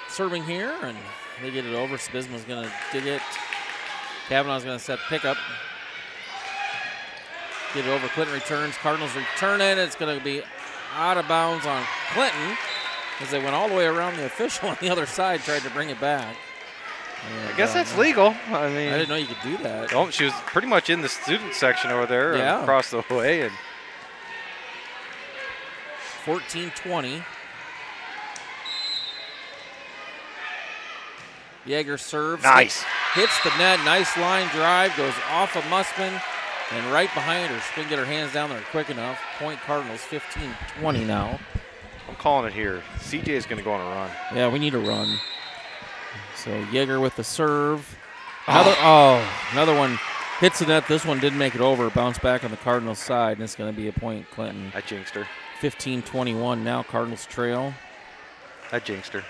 serving here, and they get it over. Spisma's going to dig it. Kavanaugh's going to set pickup. Get it over. Clinton returns. Cardinals return it. It's going to be out of bounds on Clinton as they went all the way around the official on the other side, tried to bring it back. And I guess that's legal. I mean, I didn't know you could do that. Oh, she was pretty much in the student section over there, across the way. And 14-20. Yeager serves. Nice. Hits the net. Nice line drive. Goes off of Mussman and right behind her. She couldn't get her hands down there quick enough. Point Cardinals 15-20 now. I'm calling it here. CJ is going to go on a run. Yeah, we need a run. So Yeager with the serve. Another one hits the net. This one didn't make it over. Bounce back on the Cardinals side, and it's going to be a point Clinton. I jinxed her. 15-21 now. Cardinals trail. I jinxed her.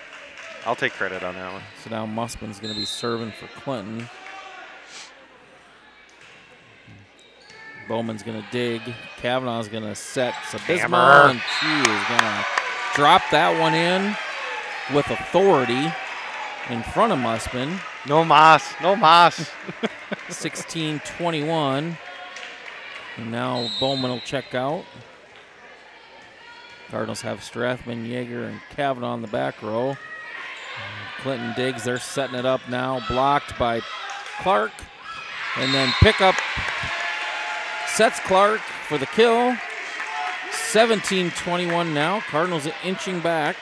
I'll take credit on that one. So now Mussman's going to be serving for Clinton. Bowman's going to dig. Kavanaugh's going to set Sabisma, and she is going to drop that one in with authority in front of Mussman. No mas. No mas. 16-21. And now Bowman will check out. Cardinals have Strathman, Yeager, and Kavanaugh in the back row. Clinton digs. They're setting it up now. Blocked by Clark. And then Pickup sets Clark for the kill. 17-21 now. Cardinals inching back.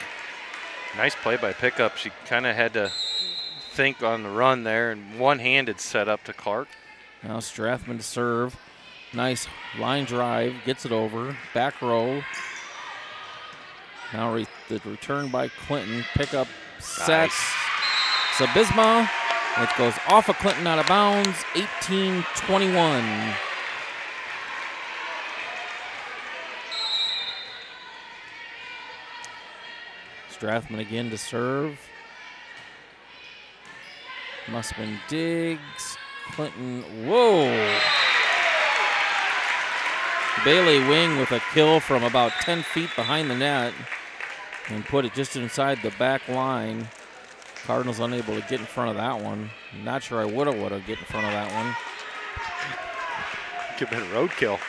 Nice play by Pickup. She kind of had to think on the run there, and one-handed set up to Clark. Now Strathman to serve. Nice line drive. Gets it over. Back row. Now the return by Clinton. Pickup sets. Nice. Sabisma. It goes off of Clinton out of bounds. 18-21. Strathman again to serve. Mussman digs. Clinton, whoa. Bailey Wing with a kill from about 10 feet behind the net and put it just inside the back line. Cardinals unable to get in front of that one. Not sure I would have get in front of that one. Could have been a roadkill.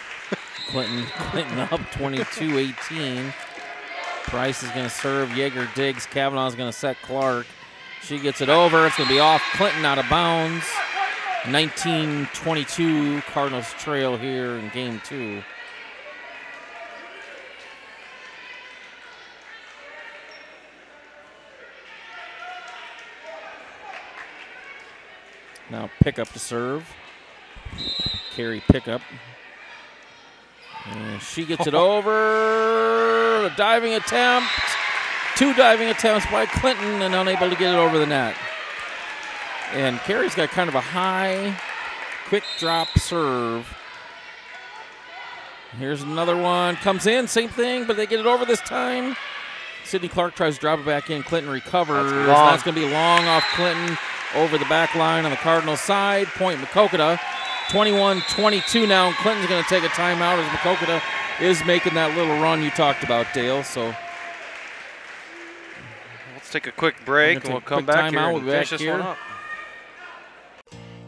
Clinton up 22-18. Price is going to serve. Yeager digs. Kavanaugh's going to set Clark. She gets it over. It's going to be off. Clinton out of bounds. 19-22. Cardinals trail here in game 2. Now pickup to serve. Carry pickup. And she gets it over. A diving attempt. 2 diving attempts by Clinton and unable to get it over the net. And Carey's got kind of a high, quick drop serve. Here's another one. Comes in, same thing, but they get it over this time. Sydney Clark tries to drop it back in. Clinton recovers. That's going to be long off Clinton over the back line on the Cardinals side. Point Maquoketa. 21-22 now, and Clinton's going to take a timeout as Maquoketa is making that little run you talked about, Dale. So let's take a quick break, and we'll come back here and finish this one up.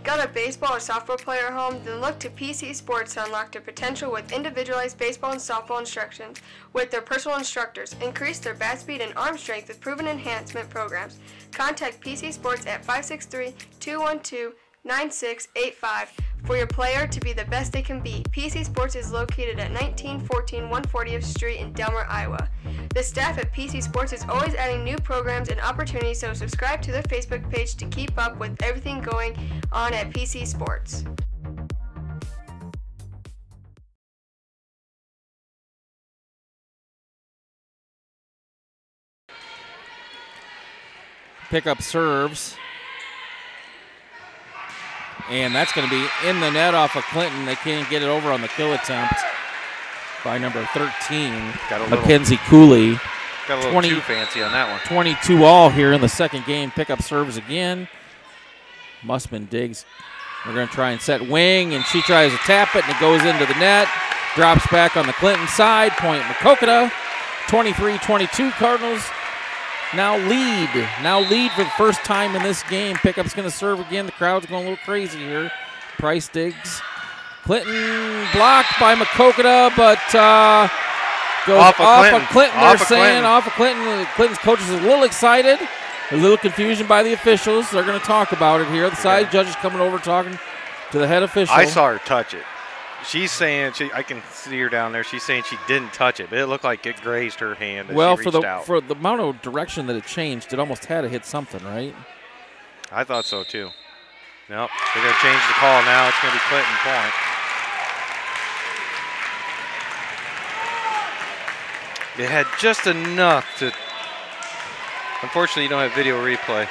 Got a baseball or softball player at home? Then look to PC Sports to unlock their potential with individualized baseball and softball instructions with their personal instructors. Increase their bat speed and arm strength with proven enhancement programs. Contact PC Sports at 563-212-9685 for your player to be the best they can be. PC Sports is located at 1914 140th Street in Delmar, Iowa. The staff at PC Sports is always adding new programs and opportunities, so subscribe to their Facebook page to keep up with everything going on at PC Sports. Pickup serves. And that's going to be in the net off of Clinton. They can't get it over on the kill attempt by number 13, Mackenzie Cooley. Got a little too fancy on that one. 22 all here in the second game. Pickup serves again. Mussman digs. They're going to try and set wing, and she tries to tap it, and it goes into the net. Drops back on the Clinton side. Point Maquoketa. 23-22 Cardinals. Now lead for the first time in this game. Pickup's going to serve again. The crowd's going a little crazy here. Price digs. Clinton blocked by Maquoketa, but goes off of Clinton. They're saying off of Clinton. Clinton's coach is a little excited. A little confusion by the officials. They're going to talk about it here. The side judge is coming over talking to the head official. I saw her touch it. She's saying, I can see her down there. She's saying she didn't touch it, but it looked like it grazed her hand as she reached out. For the amount of direction that it changed, it almost had to hit something, right? I thought so too. Nope, they're going to change the call now. It's going to be Clinton point. They had just enough to. Unfortunately, you don't have video replay.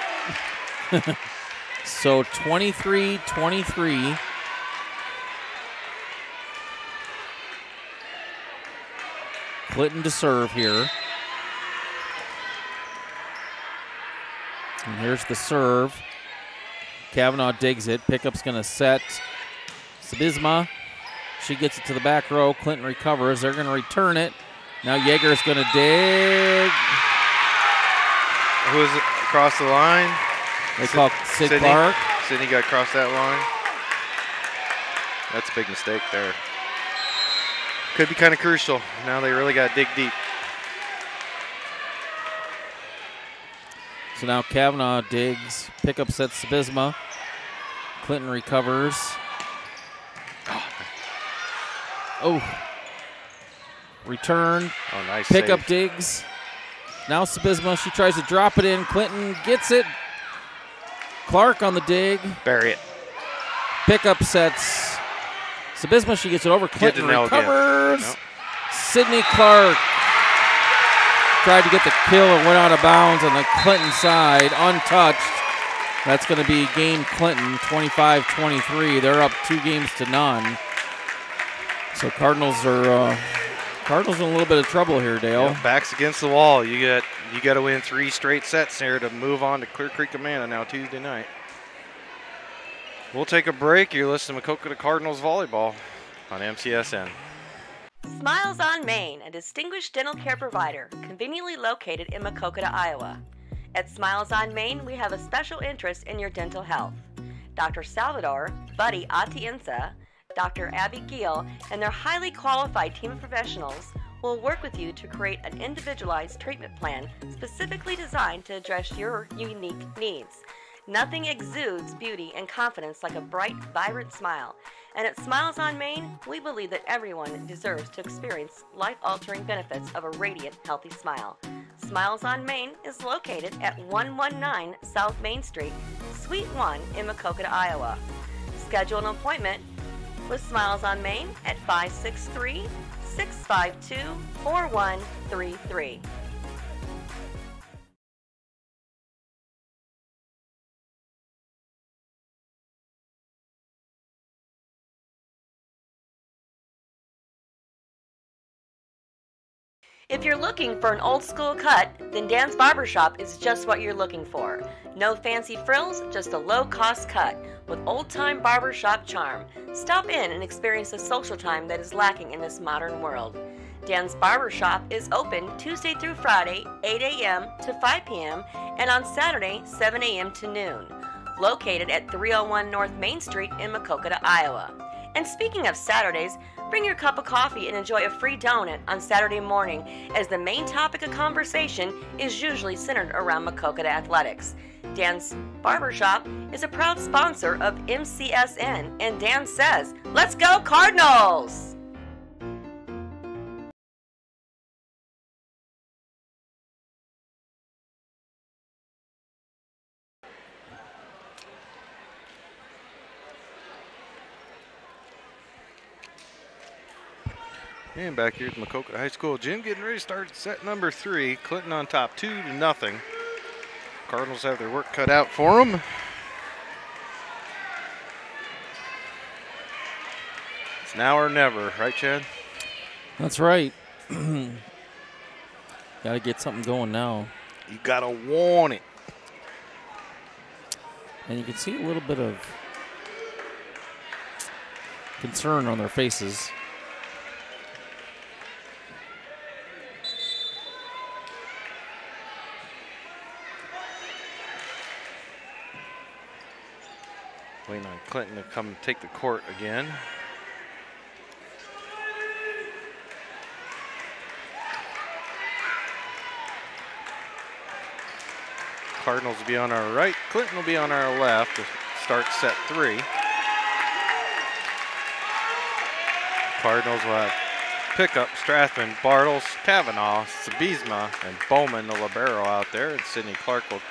So 23-23. Clinton to serve here. And here's the serve. Kavanaugh digs it. Pickup's going to set. Sabizma. She gets it to the back row. Clinton recovers. They're going to return it. Now Yeager's going to dig. Who is it across the line? They call Sid Clark. Sydney got across that line. That's a big mistake there. Could be kind of crucial. Now they really got to dig deep. So now Kavanaugh digs. Pickup sets Sabizma. Clinton recovers. Oh. Return. Oh, nice Pickup save. digs. Now Sabizma. She tries to drop it in. Clinton gets it. Clark on the dig. Bury it. Pickup sets Sabizma. She gets it over. Clinton recovers. Nope. Sydney Clark tried to get the kill. It went out of bounds on the Clinton side. Untouched. That's going to be game Clinton, 25-23. They're up 2-0. So Cardinals are in a little bit of trouble here, Dale. Yep, backs against the wall. You got to win 3 straight sets there to move on to Clear Creek Amana now Tuesday night. We'll take a break. You're listening to Maquoketa Cardinals volleyball on MCSN. Smiles on Main, a distinguished dental care provider, conveniently located in Maquoketa, Iowa. At Smiles on Main, we have a special interest in your dental health. Dr. Salvador, Buddy Atienza, Dr. Abby Giel, and their highly qualified team of professionals will work with you to create an individualized treatment plan specifically designed to address your unique needs. Nothing exudes beauty and confidence like a bright, vibrant smile. And at Smiles on Main, we believe that everyone deserves to experience life-altering benefits of a radiant, healthy smile. Smiles on Main is located at 119 South Main Street, Suite 1 in Maquoketa, Iowa. Schedule an appointment with Smiles on Main at 563-652-4133. If you're looking for an old school cut, then Dan's Barbershop is just what you're looking for. No fancy frills, just a low-cost cut with old-time barbershop charm. Stop in and experience the social time that is lacking in this modern world. Dan's Barbershop is open Tuesday through Friday, 8 a.m. to 5 p.m. and on Saturday, 7 a.m. to noon. Located at 301 North Main Street in Maquoketa, Iowa. And speaking of Saturdays, bring your cup of coffee and enjoy a free donut on Saturday morning, as the main topic of conversation is usually centered around Maquoketa athletics. Dan's Barbershop is a proud sponsor of MCSN, and Dan says, "Let's go Cardinals!" And back here at the Maquoketa High School gym, getting ready to start set number 3. Clinton on top 2-0. Cardinals have their work cut out for them. It's now or never, right, Chad? That's right. Got to get something going now. You gotta want it. And you can see a little bit of concern on their faces. Waiting on Clinton to come take the court again. Cardinals will be on our right. Clinton will be on our left to start set 3. Cardinals will have pickup, Strathman, Bartles, Kavanaugh, Sabizma, and Bowman, the libero, out there. And Sydney Clark will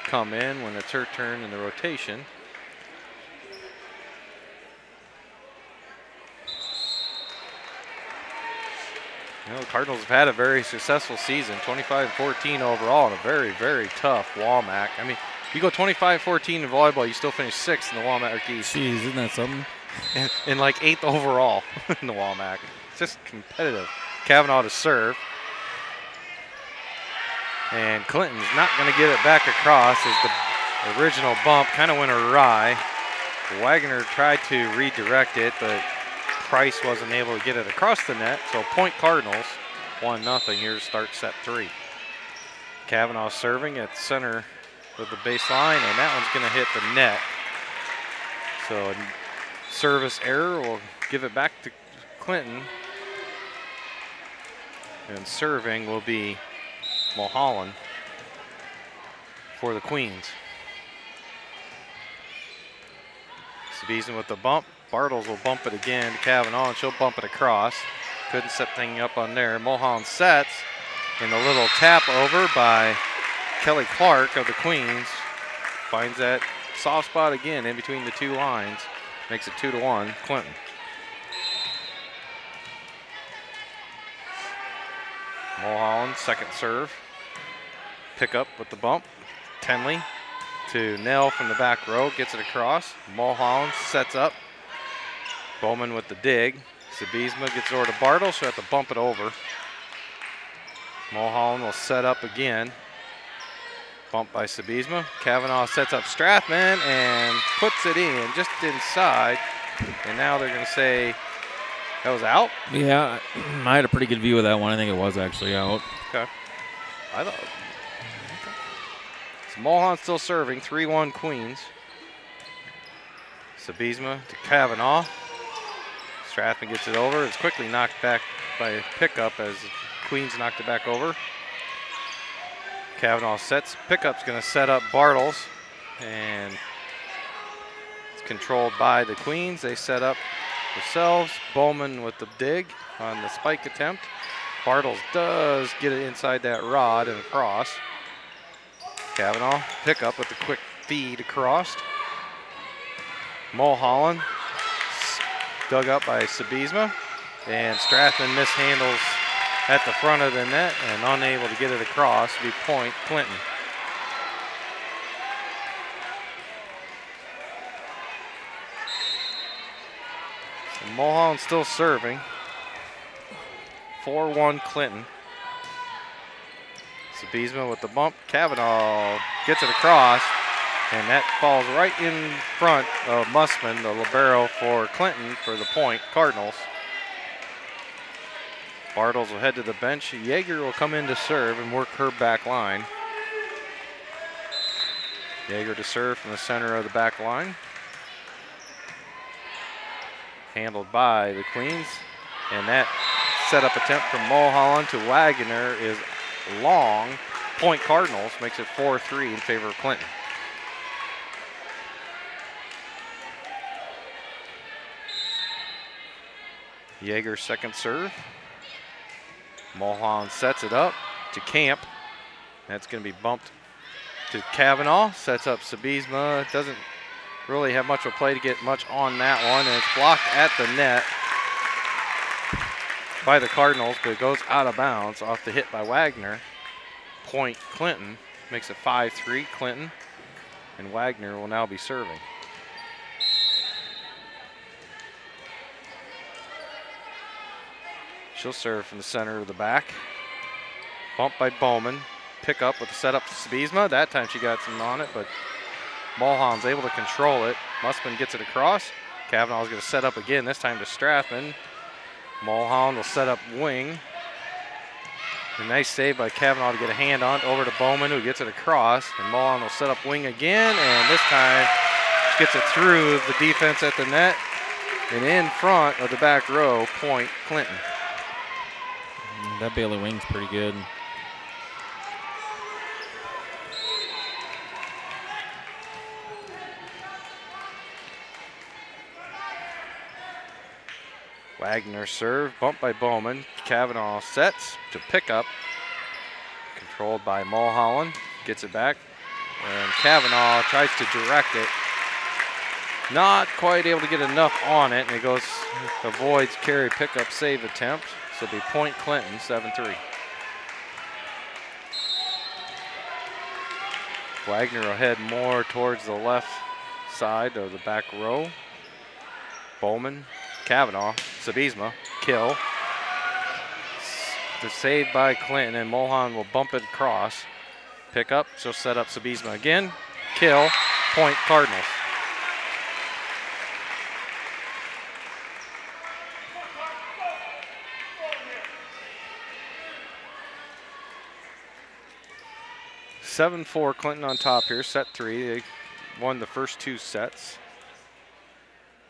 come in when it's her turn in the rotation. You know, the Cardinals have had a very successful season, 25-14 overall, and a very, very tough WAMAC. I mean, if you go 25-14 in volleyball, you still finish 6th in the WAMAC East. Jeez, isn't that something? And like 8th overall in the WAMAC. It's just competitive. Kavanaugh to serve. And Clinton's not going to get it back across as the original bump kind of went awry. Wagner tried to redirect it, but Price wasn't able to get it across the net. So point Cardinals, 1-0 here to start set 3. Kavanaugh serving at center of the baseline, and that one's going to hit the net. So a service error will give it back to Clinton. And serving will be Mulholland for the Queens. Sabizan with the bump. Bartles will bump it again to Kavanaugh, and she'll bump it across. Couldn't set things up on there. Mulholland sets, and the little tap over by Kelly Clark of the Queens finds that soft spot again in between the two lines. Makes it 2-1 Clinton. Mulholland, second serve. Pick up with the bump. Tenley to Nell from the back row, gets it across. Mulholland sets up. Bowman with the dig. Sabizma gets over to Bartle. She'll have to bump it over. Mulholland will set up again. Bump by Sabizma. Kavanaugh sets up Strathman and puts it in just inside. And now they're going to say that was out? Yeah, I had a pretty good view of that one. I think it was actually out. Okay. I thought. Okay. So Mulholland still serving. 3-1 Queens. Sabizma to Kavanaugh. Strathman gets it over. It's quickly knocked back by a pickup as Queens knocked it back over. Kavanaugh sets. Pickup's going to set up Bartles. And it's controlled by the Queens. They set up themselves. Bowman with the dig on the spike attempt. Bartles does get it inside that rod and across. Cavanaugh pick up with the quick feed across. Mulholland dug up by Sabizma, and Strathman mishandles at the front of the net and unable to get it across. Be point Clinton. So Mulholland still serving. 4-1 Clinton. Sabizma with the bump. Cavanaugh gets it across, and that falls right in front of Mussman, the libero for Clinton for the point Cardinals. Bartles will head to the bench. Yeager will come in to serve and work her back line. Yeager to serve from the center of the back line. Handled by the Queens, and that setup attempt from Mulholland to Wagner is long. Point Cardinals makes it 4-3 in favor of Clinton. Yeager second serve. Mulholland sets it up to Camp. That's going to be bumped to Cavanaugh. Sets up Sabizma. Doesn't really have much of a play to get much on that one, and it's blocked at the net by the Cardinals, but it goes out of bounds off the hit by Wagner. Point Clinton makes it 5-3 Clinton, and Wagner will now be serving. She'll serve from the center of the back. Bump by Bowman. Pick up with the setup to Sabizma. That time she got some on it, but Mulholland's able to control it. Mussman gets it across. Cavanaugh's going to set up again, this time to Strathman. Mulholland will set up wing. A nice save by Cavanaugh to get a hand on over to Bowman, who gets it across. And Mulholland will set up wing again, and this time gets it through the defense at the net and in front of the back row, point Clinton. That Bailey wing's pretty good. Wagner serve, bumped by Bowman. Cavanaugh sets to pick up. Controlled by Mulholland. Gets it back. And Cavanaugh tries to direct it. Not quite able to get enough on it. And it goes, avoids carry pickup save attempt. So it'll be point Clinton, 7-3. Wagner will head more towards the left side of the back row. Bowman, Cavanaugh, Sabizma, kill. The save by Clinton, and Mulholland will bump it across. Pick up, she'll set up Sabizma again. Kill, point Cardinals. (7-4) Clinton on top here, set 3. They won the first 2 sets.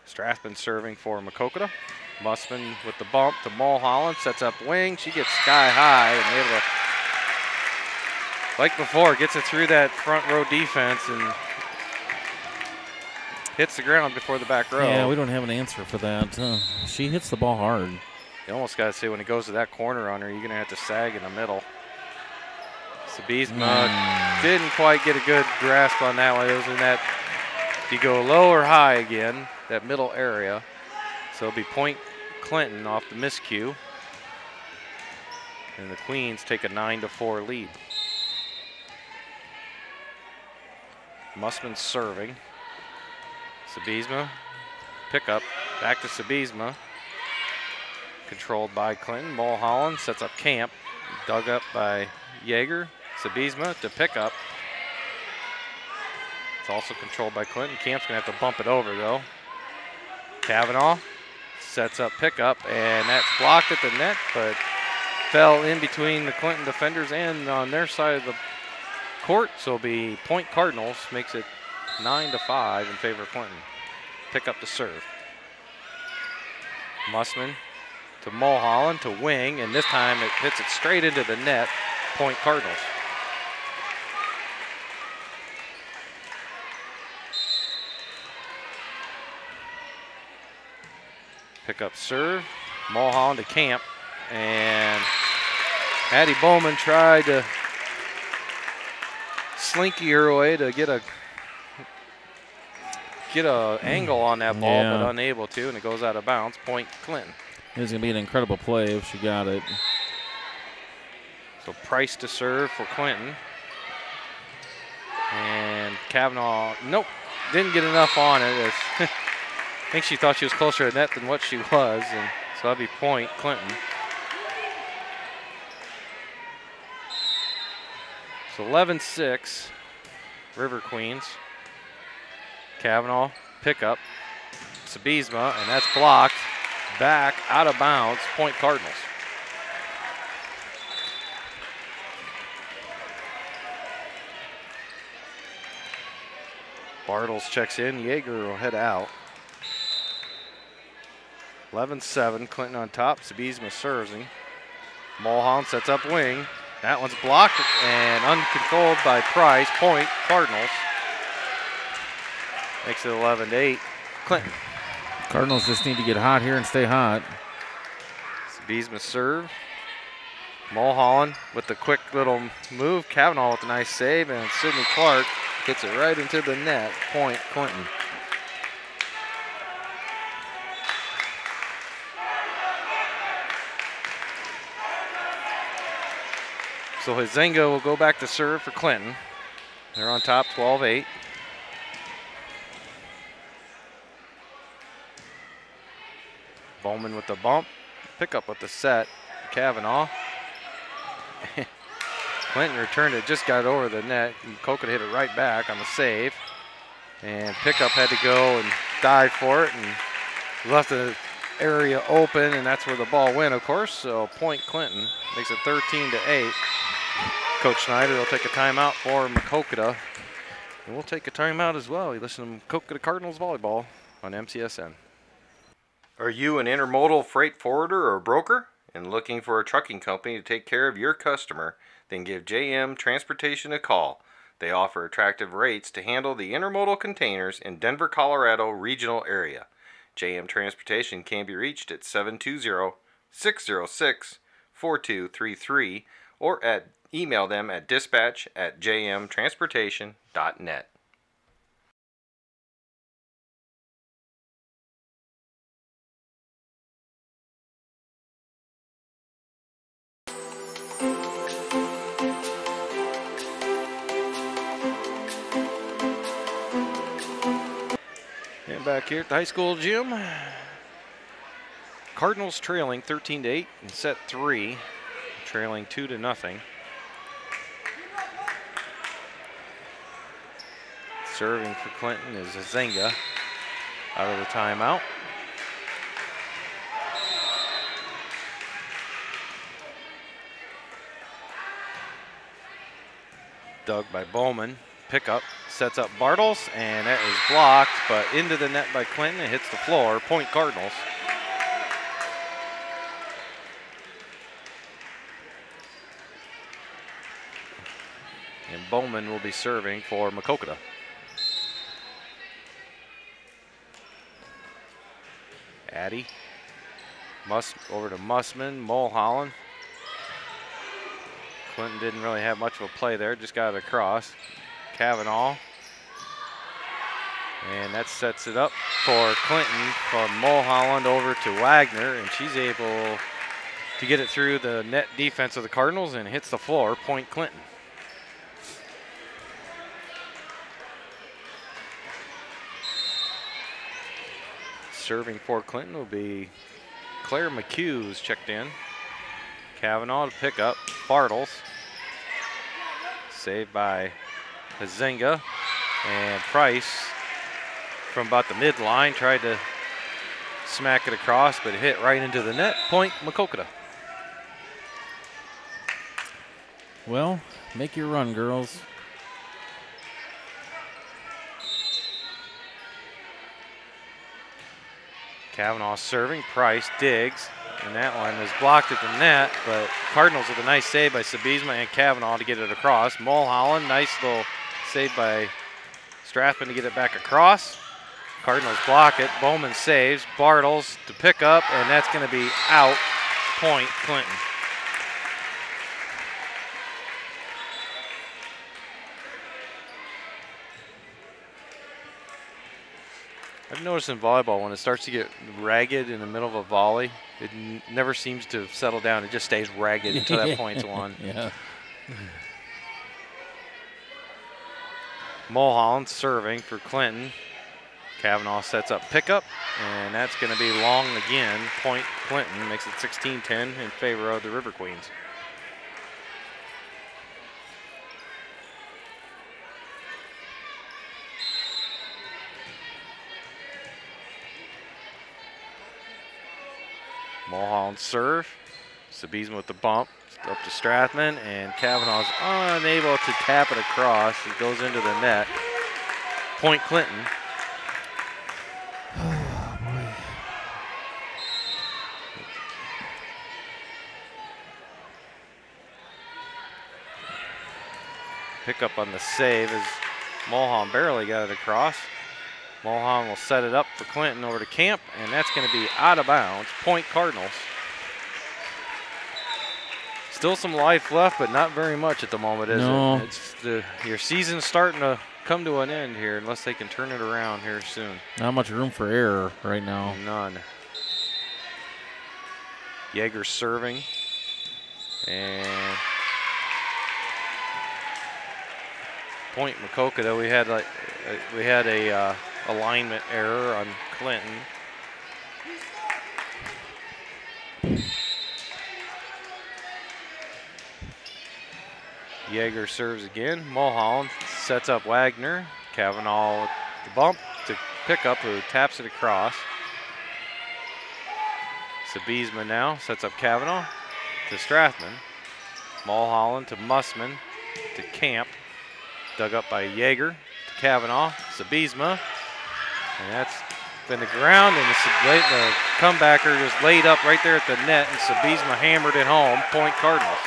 Strathman serving for Maquoketa. Mussman with the bump to Mulholland, sets up wing. She gets sky high and able to, like before, gets it through that front row defense and hits the ground before the back row. Yeah, we don't have an answer for that. She hits the ball hard. You almost got to say when it goes to that corner on her, you're going to have to sag in the middle. Sabizma didn't quite get a good grasp on that one. It was in that, if you go low or high again, that middle area. So it'll be point Clinton off the miscue. And the Queens take a 9-4 lead. Mussman serving. Sabizma, pick up, back to Sabizma. Controlled by Clinton. Mulholland sets up Camp. Dug up by Yeager. Sabizma to pick up. It's also controlled by Clinton. Camp's going to have to bump it over, though. Cavanaugh sets up pickup, and that's blocked at the net, but fell in between the Clinton defenders and on their side of the court. So it'll be point Cardinals, makes it 9-5 in favor of Clinton. Pick up the serve. Mussman to Mulholland to wing, and this time it hits it straight into the net, point Cardinals. Pick up serve, Mulholland to Camp, and Addie Bowman tried to slinky her way to get a angle on that ball, Yeah. but unable to, and it goes out of bounds. Point Clinton. It was going to be an incredible play if she got it. So Price to serve for Clinton. And Kavanaugh, nope, didn't get enough on it. I think she thought she was closer to the net than what she was, and so that'd be point Clinton. So 11-6, River Queens. Kavanaugh, pickup, Sabizma, and that's blocked. Back, out of bounds, point Cardinals. Bartles checks in, Yeager will head out. 11-7, Clinton on top, Sabizma serves him. Mulholland sets up wing. That one's blocked and uncontrolled by Price. Point Cardinals. Makes it 11-8. Clinton. Cardinals just need to get hot here and stay hot. Sabizma serve. Mulholland with the quick little move. Kavanaugh with a nice save, and Sydney Clark hits it right into the net. Point Clinton. So Hazenga will go back to serve for Clinton. They're on top 12-8. Bowman with the bump. Pickup with the set. Kavanaugh. Clinton returned it, just got over the net. Maquoketa hit it right back on the save. And pickup had to go and dive for it and left the area open, and that's where the ball went, of course. So point Clinton makes it 13-8. Coach Schneider will take a timeout for Maquoketa. And we'll take a timeout as well. You listen to Maquoketa Cardinals volleyball on MCSN. Are you an intermodal freight forwarder or broker and looking for a trucking company to take care of your customer? Then give JM Transportation a call. They offer attractive rates to handle the intermodal containers in Denver, Colorado regional area. JM Transportation can be reached at 720-606-4233 or email them at dispatch@jmtransportation.net. And back here at the high school gym, Cardinals trailing 13-8 in set 3, trailing 2-0. Serving for Clinton is Azenga out of the timeout. Dug by Bowman. Pickup sets up Bartles, and that is blocked, but into the net by Clinton. It hits the floor. Point Cardinals. And Bowman will be serving for Maquoketa. Addy. Over to Mussman. Mulholland. Clinton didn't really have much of a play there, just got it across. Kavanaugh. And that sets it up for Clinton from Mulholland over to Wagner, and she's able to get it through the net defense of the Cardinals and hits the floor. Point Clinton. Serving for Clinton will be Claire McHughes checked in. Kavanaugh to pick up. Bartles. Saved by Hazenga. And Price from about the midline tried to smack it across, but it hit right into the net. Point Maquoketa. Well, make your run, girls. Kavanaugh serving. Price digs. And that one is blocked at the net, but Cardinals with a nice save by Sabizma and Kavanaugh to get it across. Mulholland, nice little save by Strathman to get it back across. Cardinals block it. Bowman saves. Bartles to pick up, and that's going to be out. Point Clinton. I've noticed in volleyball when it starts to get ragged in the middle of a volley, it never seems to settle down. It just stays ragged until that point's won. Yeah. Mulholland serving for Clinton. Kavanaugh sets up pickup, and that's going to be long again. Point Clinton makes it 16-10 in favor of the River Queens. Mulholland serve. Sabizma with the bump. Up to Strathman, and Kavanaugh's unable to tap it across. It goes into the net. Point Clinton. Oh, boy. Pick up on the save as Mulholland barely got it across. Mulholland will set it up for Clinton over to Camp, and that's going to be out of bounds. Point Cardinals. Still some life left, but not very much at the moment, is No. it? It's your season's starting to come to an end here unless they can turn it around here soon. Not much room for error right now. None. Yeager serving. And point Maquoketa, we had a alignment error on Clinton. Yeager serves again. Mulholland sets up Wagner. Kavanaugh with the bump to pickup, who taps it across. Sabizma now sets up Kavanaugh to Strathman. Mulholland to Mussman to Camp. Dug up by Yeager to Kavanaugh. Sabizma. And that's been the ground, and the comebacker just laid up right there at the net, and Sabizma hammered it home. Point Cardinals.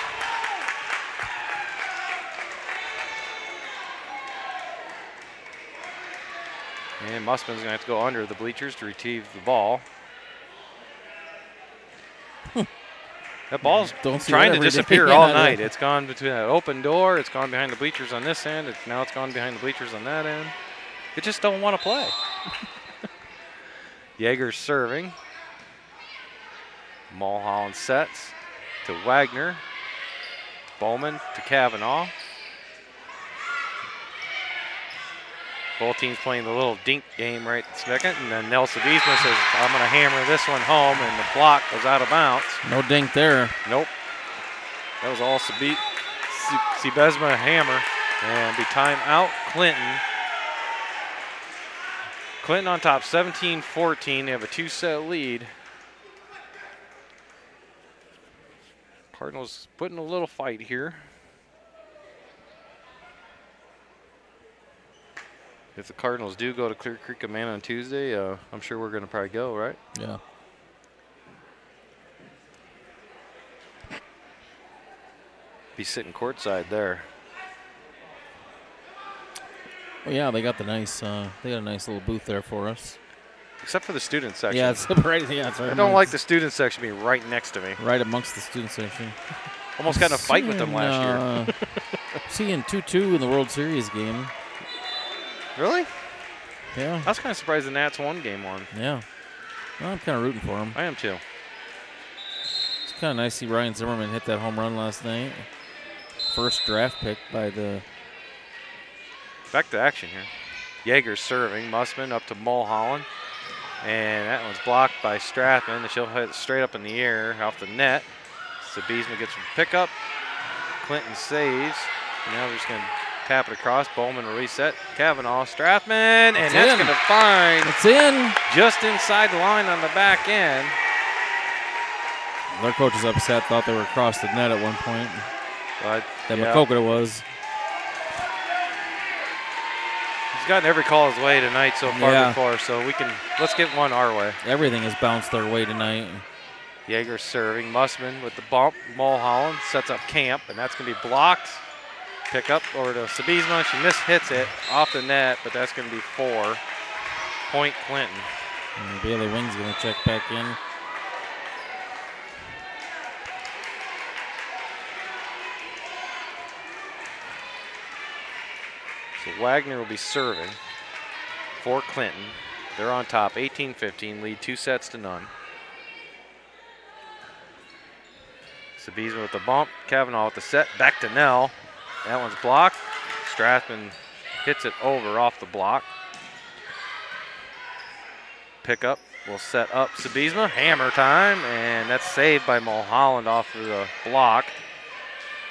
And Mussman's going to have to go under the bleachers to retrieve the ball. That ball's trying to disappear all night. It's gone between that open door. It's gone behind the bleachers on this end. Now it's gone behind the bleachers on that end. It just don't want to play. Yeager's serving. Mulholland sets to Wagner. Bowman to Kavanaugh. Both teams playing the little dink game right second, and then Nelson Wiesman says, I'm going to hammer this one home, and the block goes out of bounds. No dink there. Nope. That was all Sebezma hammer, and be timeout Clinton. Clinton on top, 17-14. They have a 2-set lead. Cardinals putting a little fight here. If the Cardinals do go to Clear Creek Amana on Tuesday, I'm sure we're going to probably go, right? Yeah. Be sitting courtside there. Well, yeah, they got the nice. They got a nice little booth there for us. Except for the student section. Yeah, it's right. Yeah, it's right. I don't like the student section being right next to me. Right amongst the student section. Almost got in a fight with them last year. Seeing 2-2 in the World Series game. Really? Yeah. I was kind of surprised the Nats won game one. Yeah. Well, I'm kind of rooting for them. I am too. It's kind of nice to see Ryan Zimmerman hit that home run last night. First draft pick by the... Back to action here. Yeager serving. Mussman up to Mulholland. And that one's blocked by Strathman. And she'll hit it straight up in the air off the net. Sabizma gets from pickup. Clinton saves. And now we're just going to tap it across. Bowman will reset. Kavanaugh, Strathman, and that's going to find. It's in. Just inside the line on the back end. Their coach is upset. Thought they were across the net at one point. But That Maquoketa was. He's gotten every call his way tonight so far so let's get one our way. Everything has bounced their way tonight. Yeager serving. Mussman with the bump. Mulholland sets up Camp, and that's going to be blocked. Pick up over to Sabizma. She hits it off the net, but that's going to be 4. Point Clinton. And Bailey Wing's going to check back in. So Wagner will be serving for Clinton. They're on top, 18-15, lead 2 sets to none. Sabizma with the bump, Kavanaugh with the set, back to Nell. That one's blocked. Strathman hits it over off the block. Pickup will set up Sabizma, hammer time, and that's saved by Mulholland off of the block.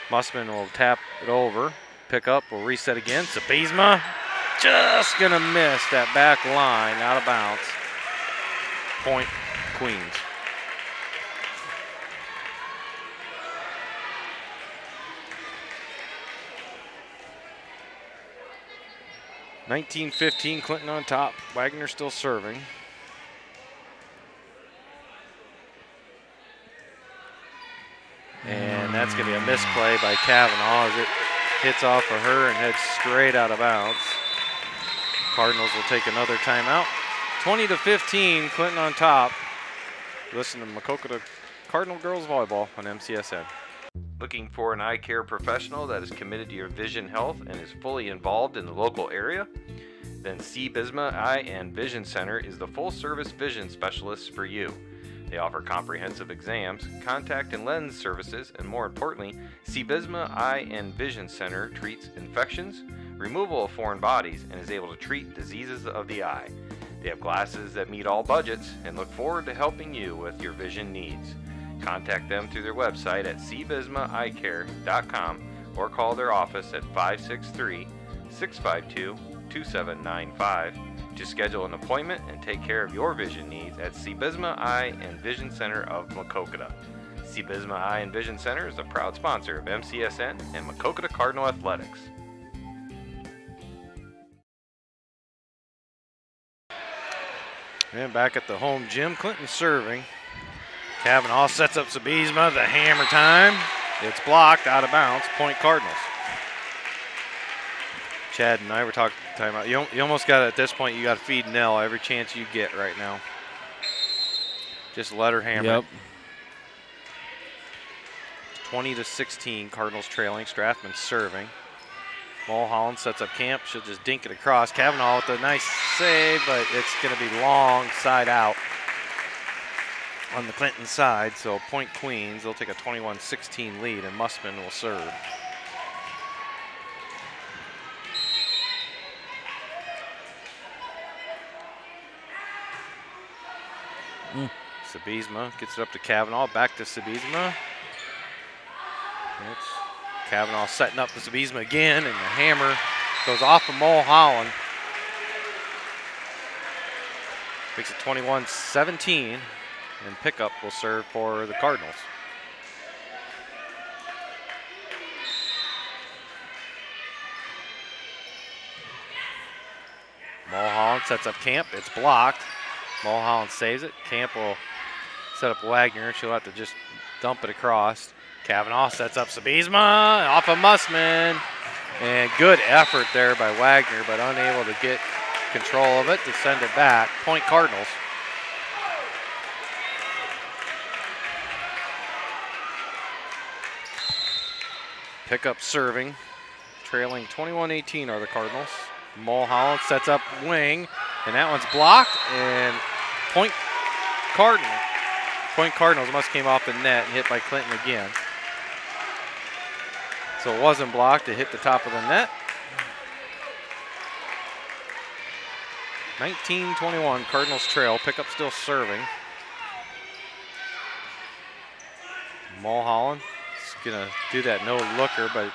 Musman will tap it over. Pickup will reset again. Sabizma just gonna miss that back line, out of bounds. Point, Queens. (19-15) Clinton on top. Wagner still serving. And that's going to be a misplay by Kavanaugh as it hits off of her and heads straight out of bounds. Cardinals will take another timeout. 20-15, Clinton on top. Listen to Maquoketa Cardinal Girls Volleyball on MCSN. Looking for an eye care professional that is committed to your vision health and is fully involved in the local area? Then C. Bisma Eye and Vision Center is the full-service vision specialist for you. They offer comprehensive exams, contact and lens services, and more importantly, C. Bisma Eye and Vision Center treats infections, removal of foreign bodies, and is able to treat diseases of the eye. They have glasses that meet all budgets and look forward to helping you with your vision needs. Contact them through their website at cbismaeyecare.com or call their office at 563-652-2795 to schedule an appointment and take care of your vision needs at C. Bisma Eye and Vision Center of Maquoketa. C. Bisma Eye and Vision Center is a proud sponsor of MCSN and Maquoketa Cardinal Athletics. And back at the home gym, Clinton serving. Kavanaugh sets up Sabizma, the hammer time. It's blocked, out of bounds, point Cardinals. Chad and I were talking timeout. You almost got, at this point, you got to feed Nell every chance you get right now. Just let her hammer. Yep. 20-16, Cardinals trailing. Strathman serving. Mulholland sets up camp. She'll just dink it across. Kavanaugh with a nice save, but it's going to be long side out on the Clinton side. So point Queens. They'll take a 21-16 lead, and Musman will serve. Sabizma gets it up to Kavanaugh. Back to Sabizma. It's Kavanaugh setting up for Sabizma again, and the hammer goes off of Mulholland. Makes it 21-17, and pickup will serve for the Cardinals. Mulholland sets up camp. It's blocked. Mulholland saves it. Camp will set up Wagner. She'll have to just dump it across. Kavanaugh sets up Sabizma off of Musman. And good effort there by Wagner, but unable to get control of it to send it back. Point Cardinals. Pickup serving. Trailing 21-18 are the Cardinals. Mulholland sets up wing, and that one's blocked, and point Cardinal. Point Cardinals must came off the net and hit by Clinton again. So it wasn't blocked, it hit the top of the net. 19-21, Cardinals trail, pickup still serving. Mulholland is gonna do that no looker, but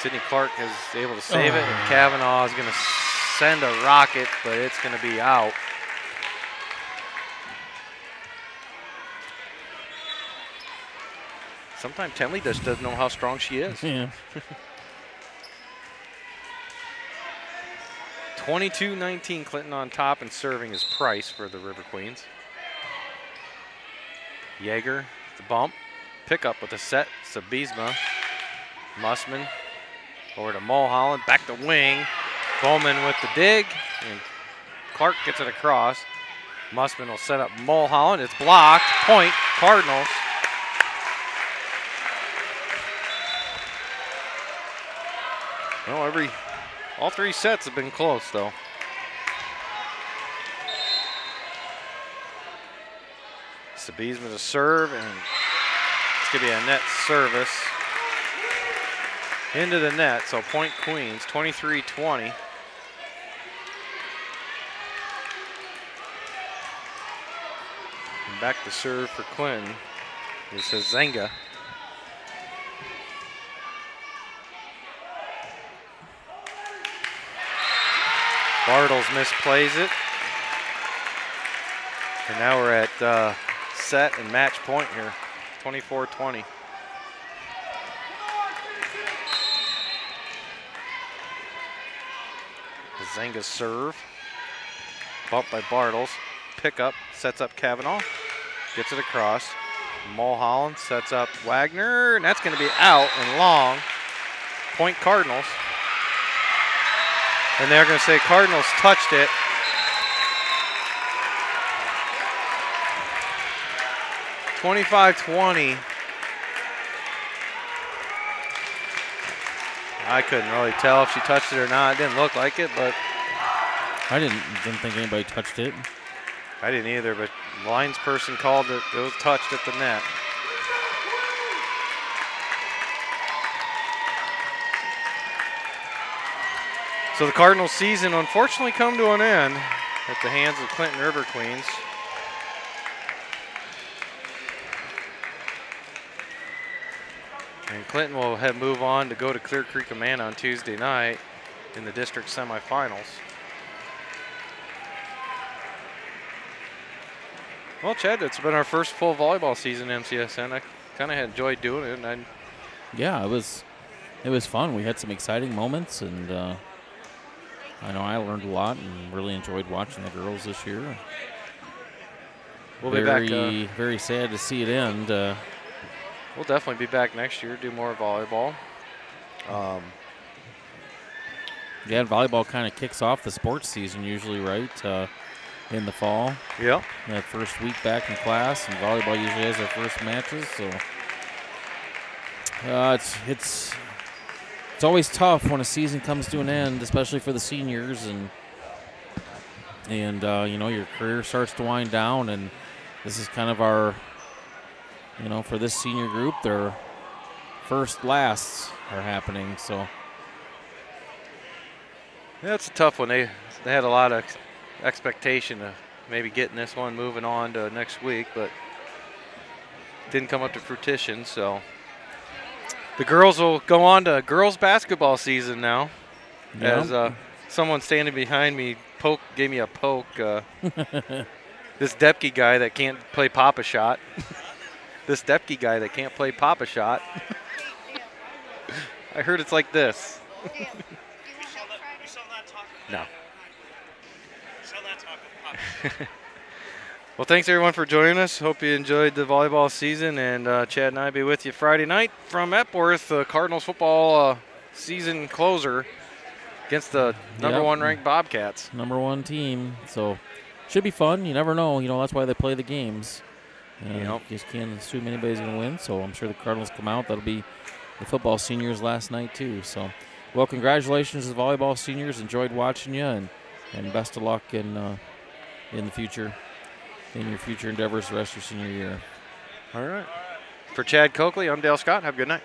Sydney Clark is able to save it, and Kavanaugh is going to send a rocket, but it's going to be out. Sometimes Tenley just doesn't know how strong she is. Yeah. 22-19, Clinton on top, and serving is Price for the River Queens. Yeager, the bump. Pickup with a set, Sabizma. Musman. Over to Mulholland, back to wing. Bowman with the dig, and Clark gets it across. Musman will set up Mulholland. It's blocked. Point, Cardinals. Well, all three sets have been close, though. Sabizma to serve, and it's going to be a net service into the net, so point Queens, 23-20. And back to serve for Clinton. This is Zenga. Bartles misplays it. And now we're at set and match point here, 24-20. Zenga serve. Bump by Bartles. Pickup, sets up Kavanaugh. Gets it across. Mulholland sets up Wagner, and that's going to be out and long. Point Cardinals. And they're going to say Cardinals touched it. (25-20). I couldn't really tell if she touched it or not. It didn't look like it, but I didn't think anybody touched it. I didn't either, but lines person called it. It was touched at the net. So the Cardinals season unfortunately come to an end at the hands of Clinton River Queens. And Clinton will move on to go to Clear Creek Amana on Tuesday night in the district semifinals. Well, Chad, it's been our first full volleyball season in MCSN. I kind of enjoyed doing it. And yeah, it was fun. We had some exciting moments, and I know I learned a lot and really enjoyed watching the girls this year. We'll be back. Very sad to see it end. We'll definitely be back next year, do more volleyball. Yeah, volleyball kind of kicks off the sports season usually, right? In the fall. Yeah. That first week back in class, and volleyball usually has their first matches. So it's always tough when a season comes to an end, especially for the seniors, and you know, your career starts to wind down, and this is kind of our, you know, for this senior group, their first lasts are happening. So yeah, it's a tough one. They had a lot of expectation of maybe getting this one moving on to next week, but didn't come up to fruition. So the girls will go on to girls basketball season now. Yeah. As someone standing behind me gave me a poke. This Depke guy that can't play pop a shot. This Depke guy that can't play pop a shot. I heard it's like this. No. Well, thanks everyone for joining us. Hope you enjoyed the volleyball season, and Chad and I will be with you Friday night from Epworth, Cardinals football season closer against the number one ranked Bobcats. Number one team, so should be fun. You never know. You know, that's why they play the games. You just can't assume anybody's going to win, so I'm sure the Cardinals come out. That'll be the football seniors last night too. So, well, congratulations to the volleyball seniors. Enjoyed watching you, and best of luck in the future, in your future endeavors the rest of your senior year. All right. For Chad Coakley, I'm Dale Scott. Have a good night.